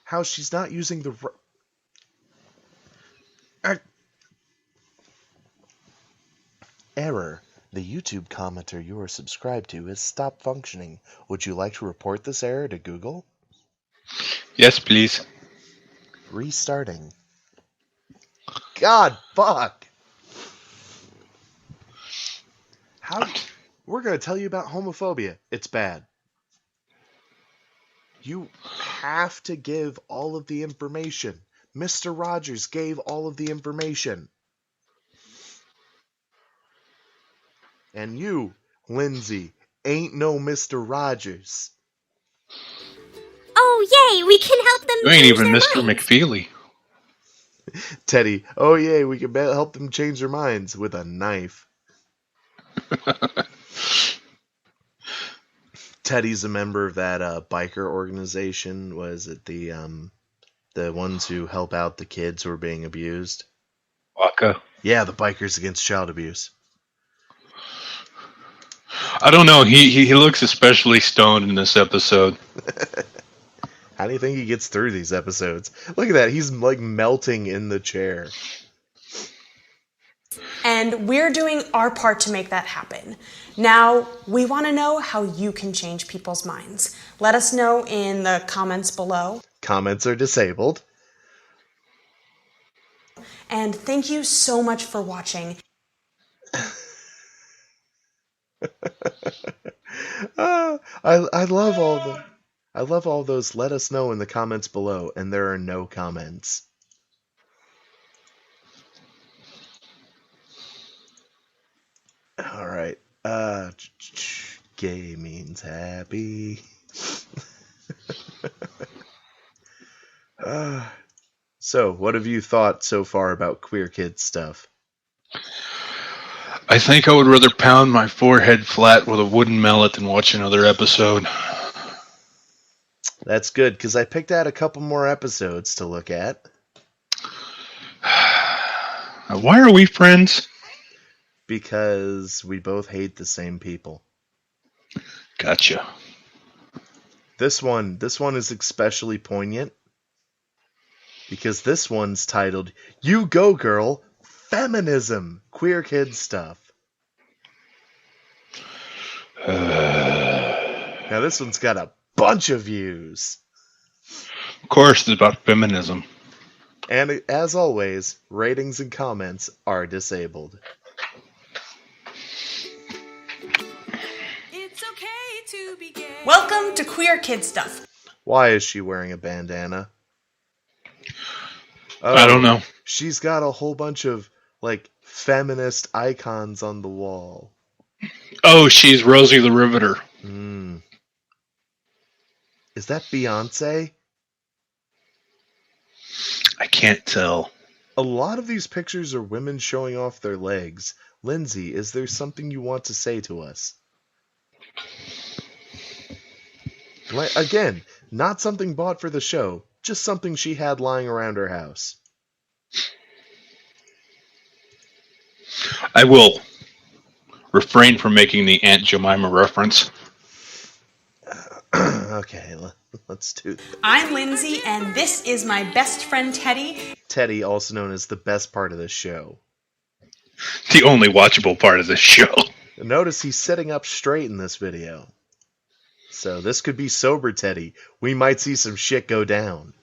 How she's not using the... Error. The YouTube commenter you are subscribed to has stopped functioning. Would you like to report this error to Google? Yes, please. Restarting. God, fuck! We're going to tell you about homophobia. It's bad. You have to give all of the information. Mr. Rogers gave all of the information. And you, Lindsay, ain't no Mr. Rogers. Oh, yay, we can help them You ain't change even their Mr. minds. McFeely. Teddy, oh yay, we can help them change their minds with a knife. Teddy's a member of that biker organization. Was it the ones who help out the kids who are being abused? Waka. Yeah, the Bikers Against Child Abuse. I don't know. He looks especially stoned in this episode. How do you think he gets through these episodes? Look at that. He's like melting in the chair. And we're doing our part to make that happen. Now, we want to know how you can change people's minds. Let us know in the comments below. Comments are disabled. And thank you so much for watching. I love all the... I love all those let us know in the comments below, and there are no comments. Alright. Gay means happy. So, what have you thought so far about queer kid stuff? I think I would rather pound my forehead flat with a wooden mallet than watch another episode. That's good, because I picked out a couple more episodes to look at. Why are we friends? Because we both hate the same people. Gotcha. This one is especially poignant because this one's titled "You Go Girl, Feminism, Queer Kid Stuff." Now this one's got a bunch of views. Of course, it's about feminism. And as always, ratings and comments are disabled. It's okay to be gay. Welcome to Queer Kid Stuff. Why is she wearing a bandana? Oh, I don't know. She's got a whole bunch of, like, feminist icons on the wall. Oh, she's Rosie the Riveter. Is that Beyonce? I can't tell. A lot of these pictures are women showing off their legs. Lindsay, is there something you want to say to us? Like, again, not something bought for the show, just something she had lying around her house. I will refrain from making the Aunt Jemima reference. Okay, let's do this. I'm Lindsay, and this is my best friend Teddy. Teddy, also known as the best part of this show. The only watchable part of this show. Notice he's sitting up straight in this video. So this could be sober Teddy. We might see some shit go down.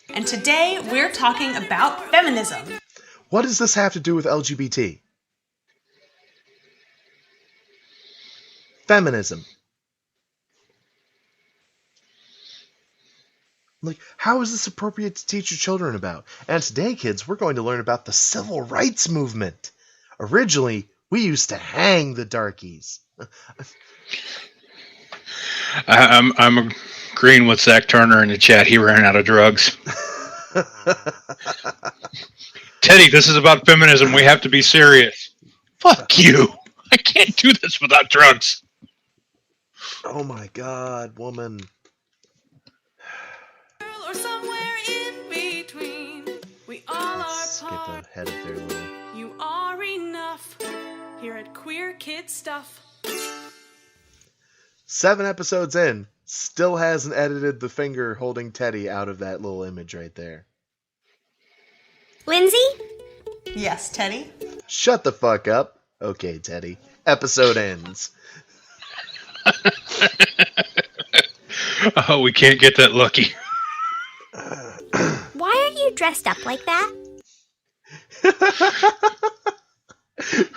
And today we're talking about feminism. What does this have to do with LGBT? Feminism. Like, how is this appropriate to teach your children about? And today, kids, we're going to learn about the civil rights movement. Originally, we used to hang the darkies. I'm agreeing with Zach Turner in the chat. He ran out of drugs. Teddy, this is about feminism. We have to be serious. Fuck you. I can't do this without drugs. Oh my god, woman. Or somewhere in between. We all are Skip part. ahead of their little... You are enough. Here at Queer Kid Stuff. 7 episodes in, still hasn't edited the finger holding Teddy out of that little image right there. Lindsay? Yes, Teddy? Shut the fuck up. Okay, Teddy. Episode ends. Oh, we can't get that lucky. Why are you dressed up like that?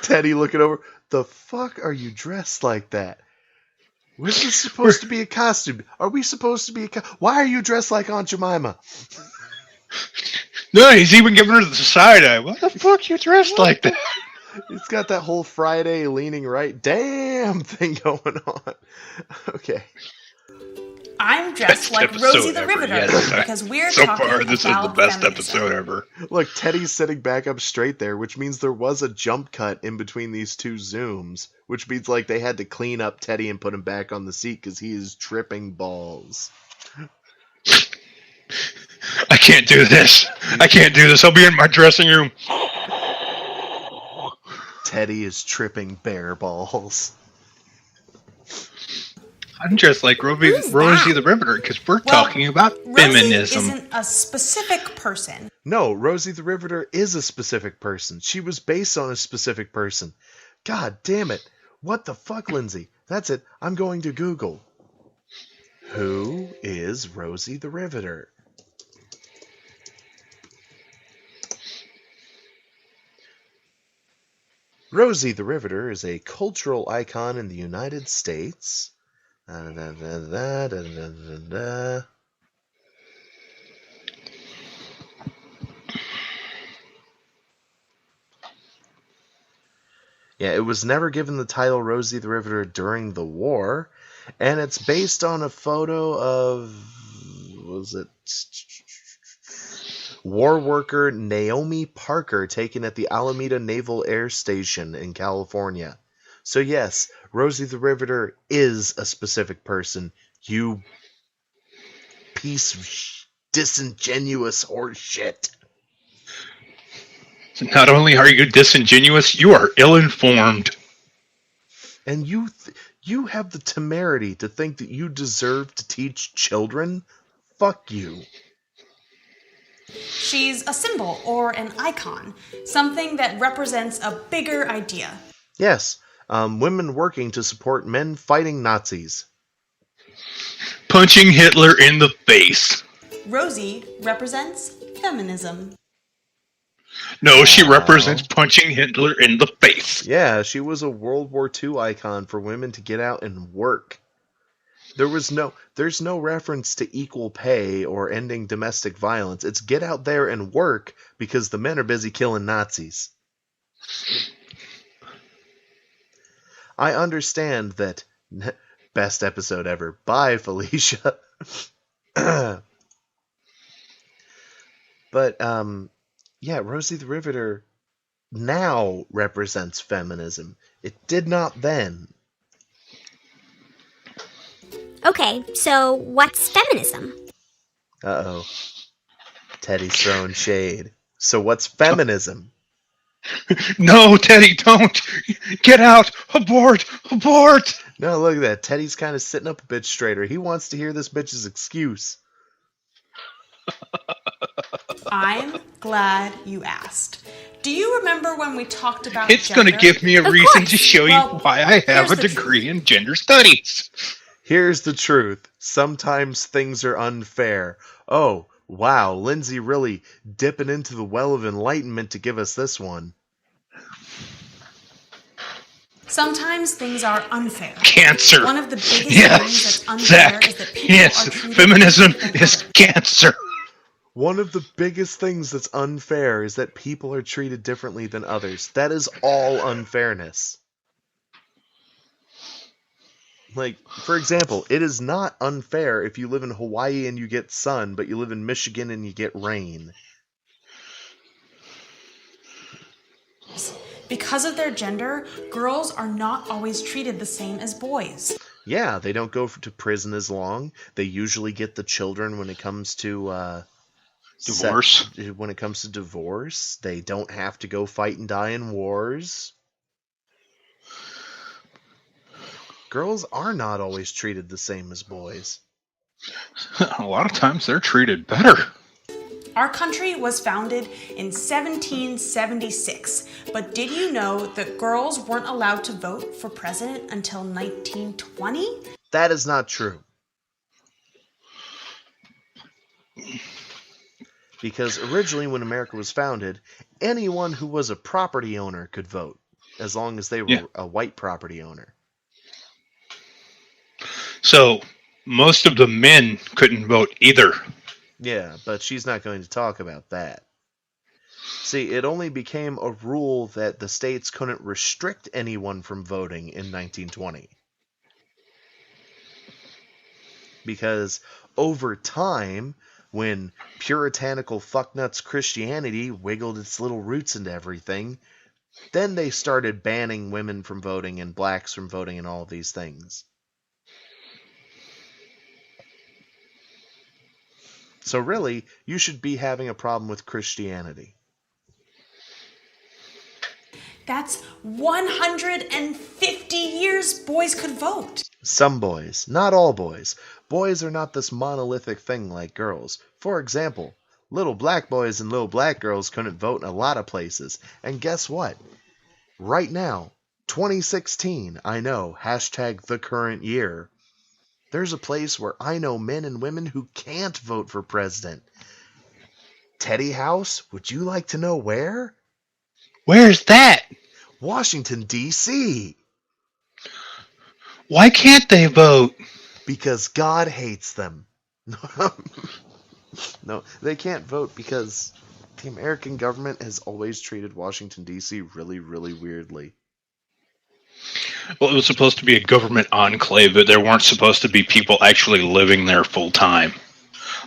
Teddy looking over. The fuck are you dressed like that? Was this supposed to be a costume? Are we supposed to be Why are you dressed like Aunt Jemima? No, he's even giving her the side eye. What the fuck you dressed like that? It's got that whole Friday leaning right damn thing going on. Okay. I'm dressed Best like episode Rosie the ever, Riveter yes. because we're So talking far, this is the about best feminism. episode ever. Look, Teddy's sitting back up straight there, which means there was a jump cut in between these two zooms, which means like they had to clean up Teddy and put him back on the seat because he is tripping balls. I can't do this. I can't do this. I'll be in my dressing room. Teddy is tripping bear balls. I'm just like Rosie the Riveter because we're talking about feminism. Rosie isn't a specific person. No, Rosie the Riveter is a specific person. She was based on a specific person. God damn it. What the fuck, Lindsay? That's it. I'm going to Google. Who is Rosie the Riveter? Rosie the Riveter is a cultural icon in the United States. Yeah, it was never given the title Rosie the Riveter during the war, and it's based on a photo of, war worker Naomi Parker taken at the Alameda Naval Air Station in California. So yes, Rosie the Riveter is a specific person. You piece of disingenuous horse shit. Not only are you disingenuous, you are ill-informed. And you have the temerity to think that you deserve to teach children? Fuck you. She's a symbol or an icon, something that represents a bigger idea. Yes, women working to support men fighting Nazis. Punching Hitler in the face. Rosie represents feminism. No, she represents punching Hitler in the face. Yeah, she was a World War II icon for women to get out and work. There's no reference to equal pay or ending domestic violence. It's get out there and work because the men are busy killing Nazis. I understand that. Best episode ever. Bye, Felicia. But, yeah, Rosie the Riveter now represents feminism. It did not then. Okay, so what's feminism? Uh-oh. Teddy's throwing shade. So what's feminism? No, Teddy, don't! Get out! Abort! Abort! No, look at that. Teddy's kind of sitting up a bit straighter. He wants to hear this bitch's excuse. I'm glad you asked. Do you remember when we talked about It's gender? going to give me a Of reason course. to show Well, you why I have here's a the degree in gender studies. Here's the truth. Sometimes things are unfair. Oh, wow. Lindsay really dipping into the well of enlightenment to give us this one. Sometimes things are unfair. Cancer. One of the biggest things Yes, that's unfair Zach. is that people Yes, are treated feminism differently than is others. cancer. One of the biggest things that's unfair is that people are treated differently than others. That is all unfairness. Like, for example, it is not unfair if you live in Hawaii and you get sun, but you live in Michigan and you get rain. Because of their gender, girls are not always treated the same as boys. Yeah, they don't go to prison as long. They usually get the children when it comes to Divorce. when it comes to divorce. They don't have to go fight and die in wars. Girls are not always treated the same as boys. A lot of times they're treated better. Our country was founded in 1776, but did you know that girls weren't allowed to vote for president until 1920? That is not true. Because originally when America was founded, anyone who was a property owner could vote, as long as they were a white property owner. So most of the men couldn't vote either. Yeah, but she's not going to talk about that. See, it only became a rule that the states couldn't restrict anyone from voting in 1920. Because over time, when puritanical fucknuts Christianity wiggled its little roots into everything, then they started banning women from voting and blacks from voting and all of these things. So really, you should be having a problem with Christianity. That's 150 years boys could vote. Some boys, not all boys. Boys are not this monolithic thing like girls. For example, little black boys and little black girls couldn't vote in a lot of places. And guess what? Right now, 2016, I know, hashtag the current year, there's a place where I know men and women who can't vote for president. Teddy House, would you like to know where? Where's that? Washington, D.C. Why can't they vote? Because God hates them. No, they can't vote because the American government has always treated Washington, D.C. really, really weirdly. Well, it was supposed to be a government enclave, but there weren't supposed to be people actually living there full time.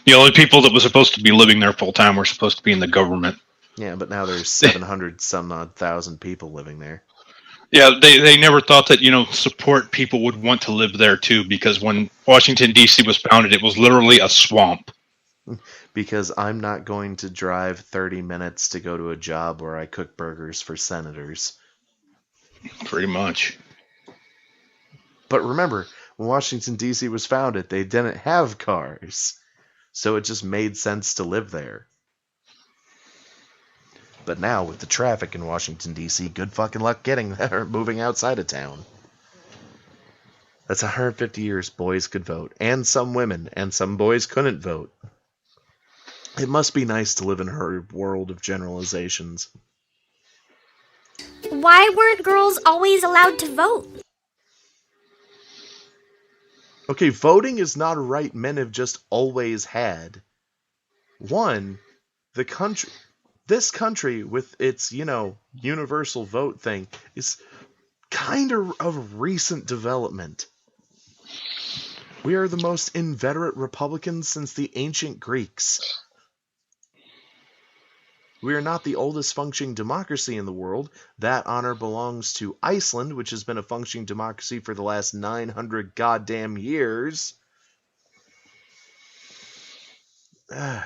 The only people that were supposed to be living there full time were supposed to be in the government. Yeah, but now there's 700 some odd thousand people living there. Yeah, they never thought that, support people would want to live there too, because when Washington, D.C. was founded, it was literally a swamp. Because I'm not going to drive 30 minutes to go to a job where I cook burgers for senators. Pretty much. But remember, when Washington, D.C. was founded, they didn't have cars. So it just made sense to live there. But now, with the traffic in Washington, D.C., good fucking luck getting there, moving outside of town. That's 150 years boys could vote, and some women, and some boys couldn't vote. It must be nice to live in her world of generalizations. Why weren't girls always allowed to vote? Okay, voting is not a right men have just always had. One, this country with its, universal vote thing is kind of a recent development. We are the most inveterate republicans since the ancient Greeks. We are not the oldest functioning democracy in the world. That honor belongs to Iceland, which has been a functioning democracy for the last 900 goddamn years. I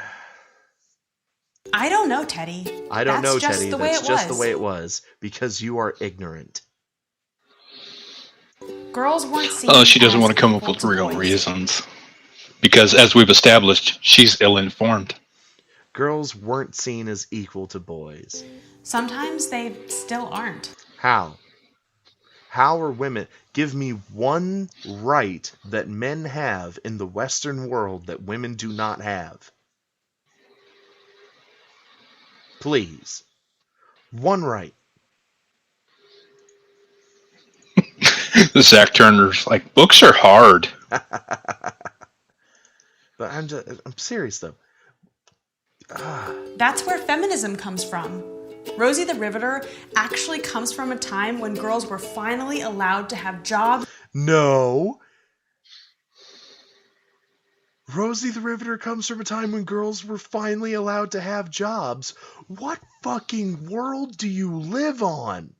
don't know, Teddy. I don't know, That's Teddy. That's just the way it was. Because you are ignorant. Girls weren't seen Oh, she doesn't as want to come up equal with to real boys. reasons. Because, as we've established, she's ill-informed. Girls weren't seen as equal to boys. Sometimes they still aren't. How? How are women? Give me one right that men have in the Western world that women do not have. Please. One right. Zach Turner's like, books are hard. But I'm serious though. That's where feminism comes from. Rosie the Riveter actually comes from a time when girls were finally allowed to have jobs. No. Rosie the Riveter comes from a time when girls were finally allowed to have jobs. What fucking world do you live on?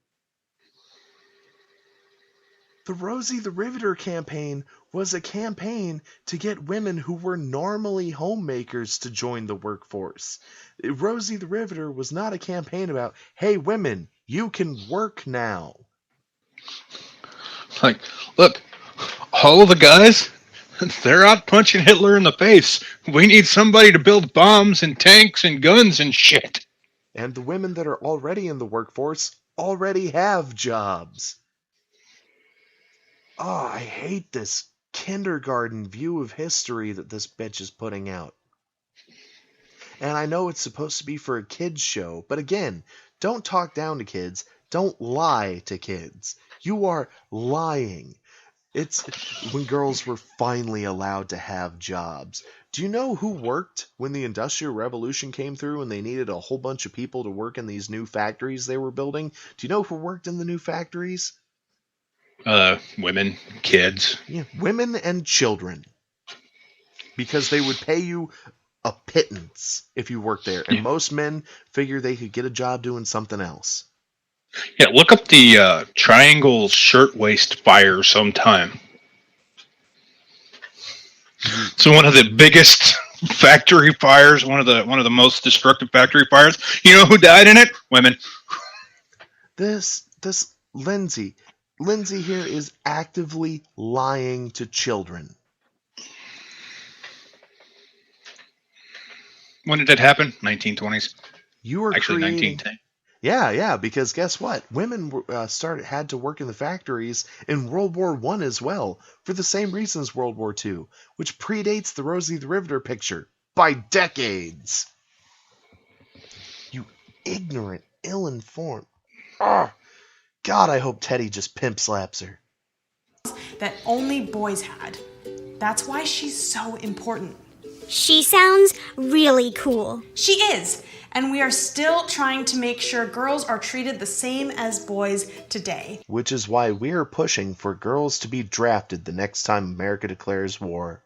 The Rosie the Riveter campaign was a campaign to get women who were normally homemakers to join the workforce. Rosie the Riveter was not a campaign about, hey, women, you can work now. Like, look, all of the guys, they're out punching Hitler in the face. We need somebody to build bombs and tanks and guns and shit. And the women that are already in the workforce already have jobs. Oh, I hate this kindergarten view of history that this bitch is putting out. And I know it's supposed to be for a kids show, but again, don't talk down to kids. Don't lie to kids. You are lying. It's when girls were finally allowed to have jobs. Do you know who worked when the Industrial Revolution came through and they needed a whole bunch of people to work in these new factories they were building? Do you know who worked in the new factories? Women, kids. Yeah, women and children. Because they would pay you a pittance if you worked there. And most men figure they could get a job doing something else. Yeah, look up the Triangle Shirtwaist Fire sometime. So one of the biggest factory fires, one of the most destructive factory fires. You know who died in it? Women. This Lindsay here is actively lying to children. When did it happen? 1920s. You are actually creating... 1910. Yeah, because guess what? Women had to work in the factories in World War I as well, for the same reasons World War II, which predates the Rosie the Riveter picture by decades. You ignorant, ill-informed. Oh, God, I hope Teddy just pimp slaps her. That only boys had. That's why she's so important. She sounds really cool. She is. And we are still trying to make sure girls are treated the same as boys today. Which is why we're pushing for girls to be drafted the next time America declares war.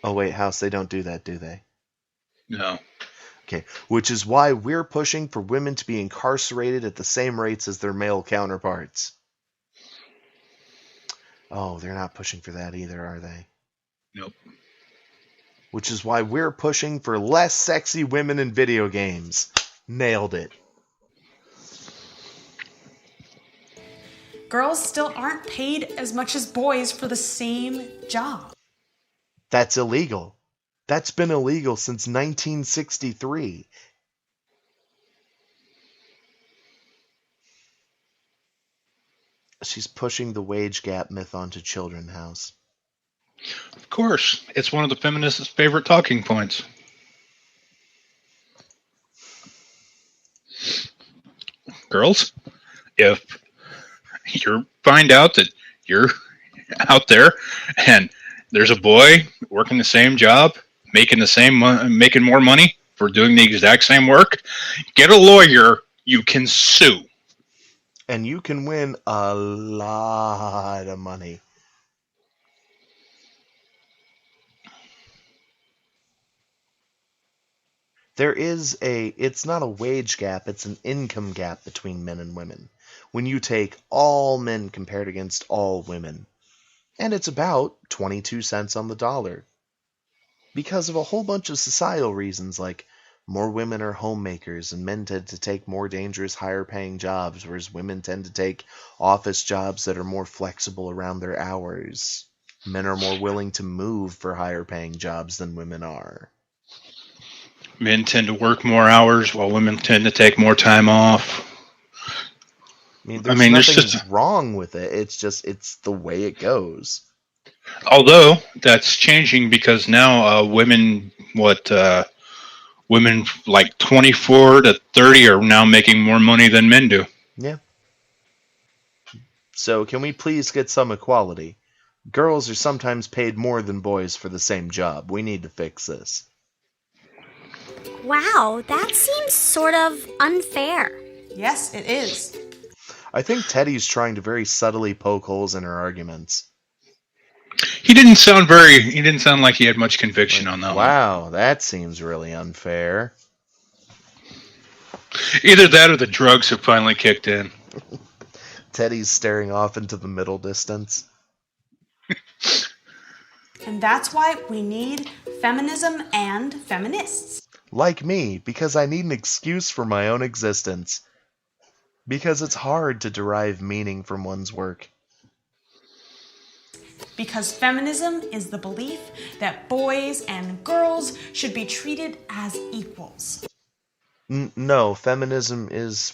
Oh wait, House, they don't do that, do they? No. Okay, which is why we're pushing for women to be incarcerated at the same rates as their male counterparts. Oh, they're not pushing for that either, are they? Nope. Which is why we're pushing for less sexy women in video games. Nailed it. Girls still aren't paid as much as boys for the same job. That's illegal. That's been illegal since 1963. She's pushing the wage gap myth onto children, House. Of course, it's one of the feminists' favorite talking points. Girls, if you find out that you're out there and there's a boy working the same job, making more money for doing the exact same work, get a lawyer. You can sue. And you can win a lot of money. It's not a wage gap, it's an income gap between men and women. When you take all men compared against all women. And it's about 22 cents on the dollar. Because of a whole bunch of societal reasons, like more women are homemakers and men tend to take more dangerous, higher paying jobs, whereas women tend to take office jobs that are more flexible around their hours. Men are more willing to move for higher paying jobs than women are. Men tend to work more hours while women tend to take more time off. There's nothing wrong with it. It's the way it goes. Although that's changing because now women like 24 to 30 are now making more money than men do. Yeah. So can we please get some equality? Girls are sometimes paid more than boys for the same job. We need to fix this. Wow, that seems sort of unfair. Yes, it is. I think Teddy's trying to very subtly poke holes in her arguments. He didn't sound like he had much conviction on that one. Wow, that seems really unfair. Either that or the drugs have finally kicked in. Teddy's staring off into the middle distance. And that's why we need feminism and feminists. Like me, because I need an excuse for my own existence. Because it's hard to derive meaning from one's work. Because feminism is the belief that boys and girls should be treated as equals. No, feminism is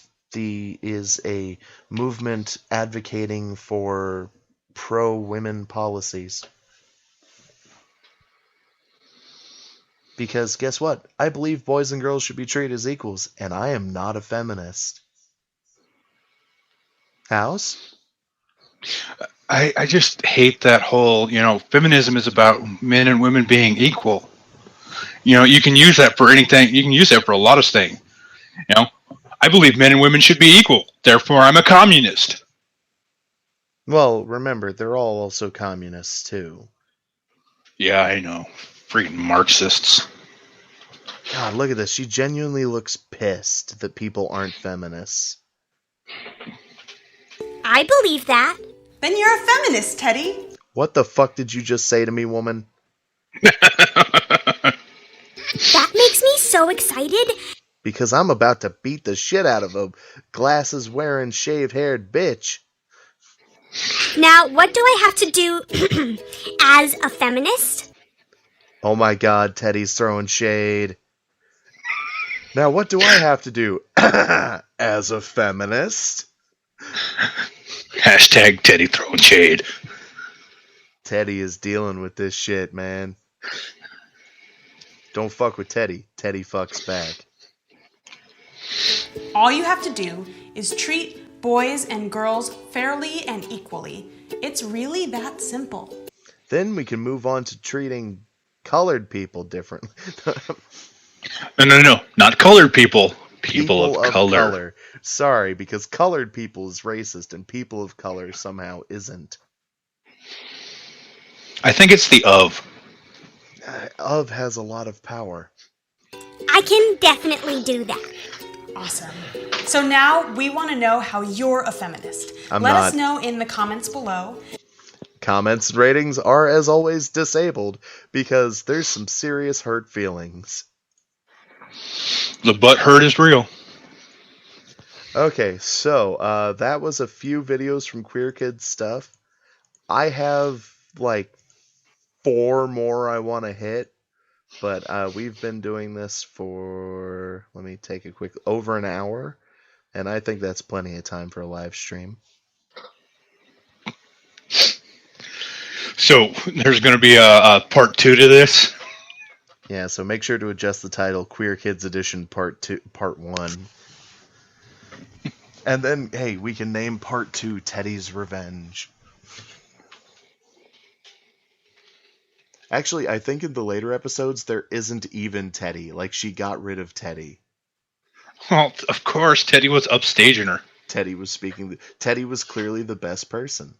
a movement advocating for pro-women policies. Because guess what? I believe boys and girls should be treated as equals, and I am not a feminist. House? I just hate that whole, feminism is about men and women being equal. You can use that for anything. You can use that for a lot of things. I believe men and women should be equal. Therefore, I'm a communist. Well, remember, they're all also communists, too. Yeah, I know. Freaking Marxists. God, look at this. She genuinely looks pissed that people aren't feminists. I believe that. Then you're a feminist, Teddy. What the fuck did you just say to me, woman? That makes me so excited. Because I'm about to beat the shit out of a glasses-wearing, shaved-haired bitch. Now, what do I have to do as a feminist? Oh my god, Teddy's throwing shade. Now, what do I have to do as a feminist? Hashtag Teddy throwing shade. Teddy is dealing with this shit, man. Don't fuck with Teddy. Teddy fucks back. All you have to do is treat boys and girls fairly and equally. It's really that simple. Then we can move on to treating colored people differently. No. Not colored people. People of color. Sorry, because colored people is racist and people of color somehow isn't. I think it's the of. Of has a lot of power. I I can definitely do that. Awesome. So now we want to know how you're a feminist. I'm Let us not. know in the comments below. Comments and ratings are, as always, disabled because there's some serious hurt feelings. The butt hurt is real. Okay, so that was a few videos from Queer Kids stuff. I have like 4 more I want to hit, but we've been doing this for, let me take a quick, over an hour, and I think that's plenty of time for a live stream. So there's going to be a part 2 to this. Yeah, so make sure to adjust the title Queer Kids Edition Part 1. And then, hey, we can name Part 2 Teddy's Revenge. Actually, I think in the later episodes, there isn't even Teddy. Like, she got rid of Teddy. Well, of course, Teddy was upstaging her. Teddy was speaking. Teddy was clearly the best person.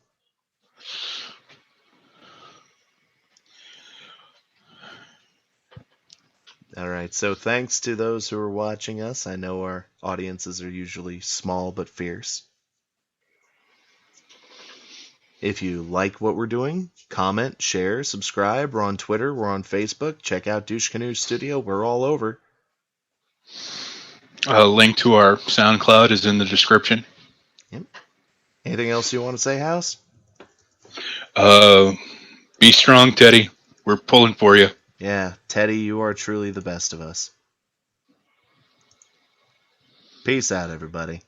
Alright, so thanks to those who are watching us. I know our audiences are usually small but fierce. If you like what we're doing, comment, share, subscribe. We're on Twitter, we're on Facebook. Check out Douchecanoe Studio, we're all over. A link to our SoundCloud is in the description. Yep. Anything else you want to say, House? Be strong, Teddy. We're pulling for you. Yeah, Teddy, you are truly the best of us. Peace out, everybody.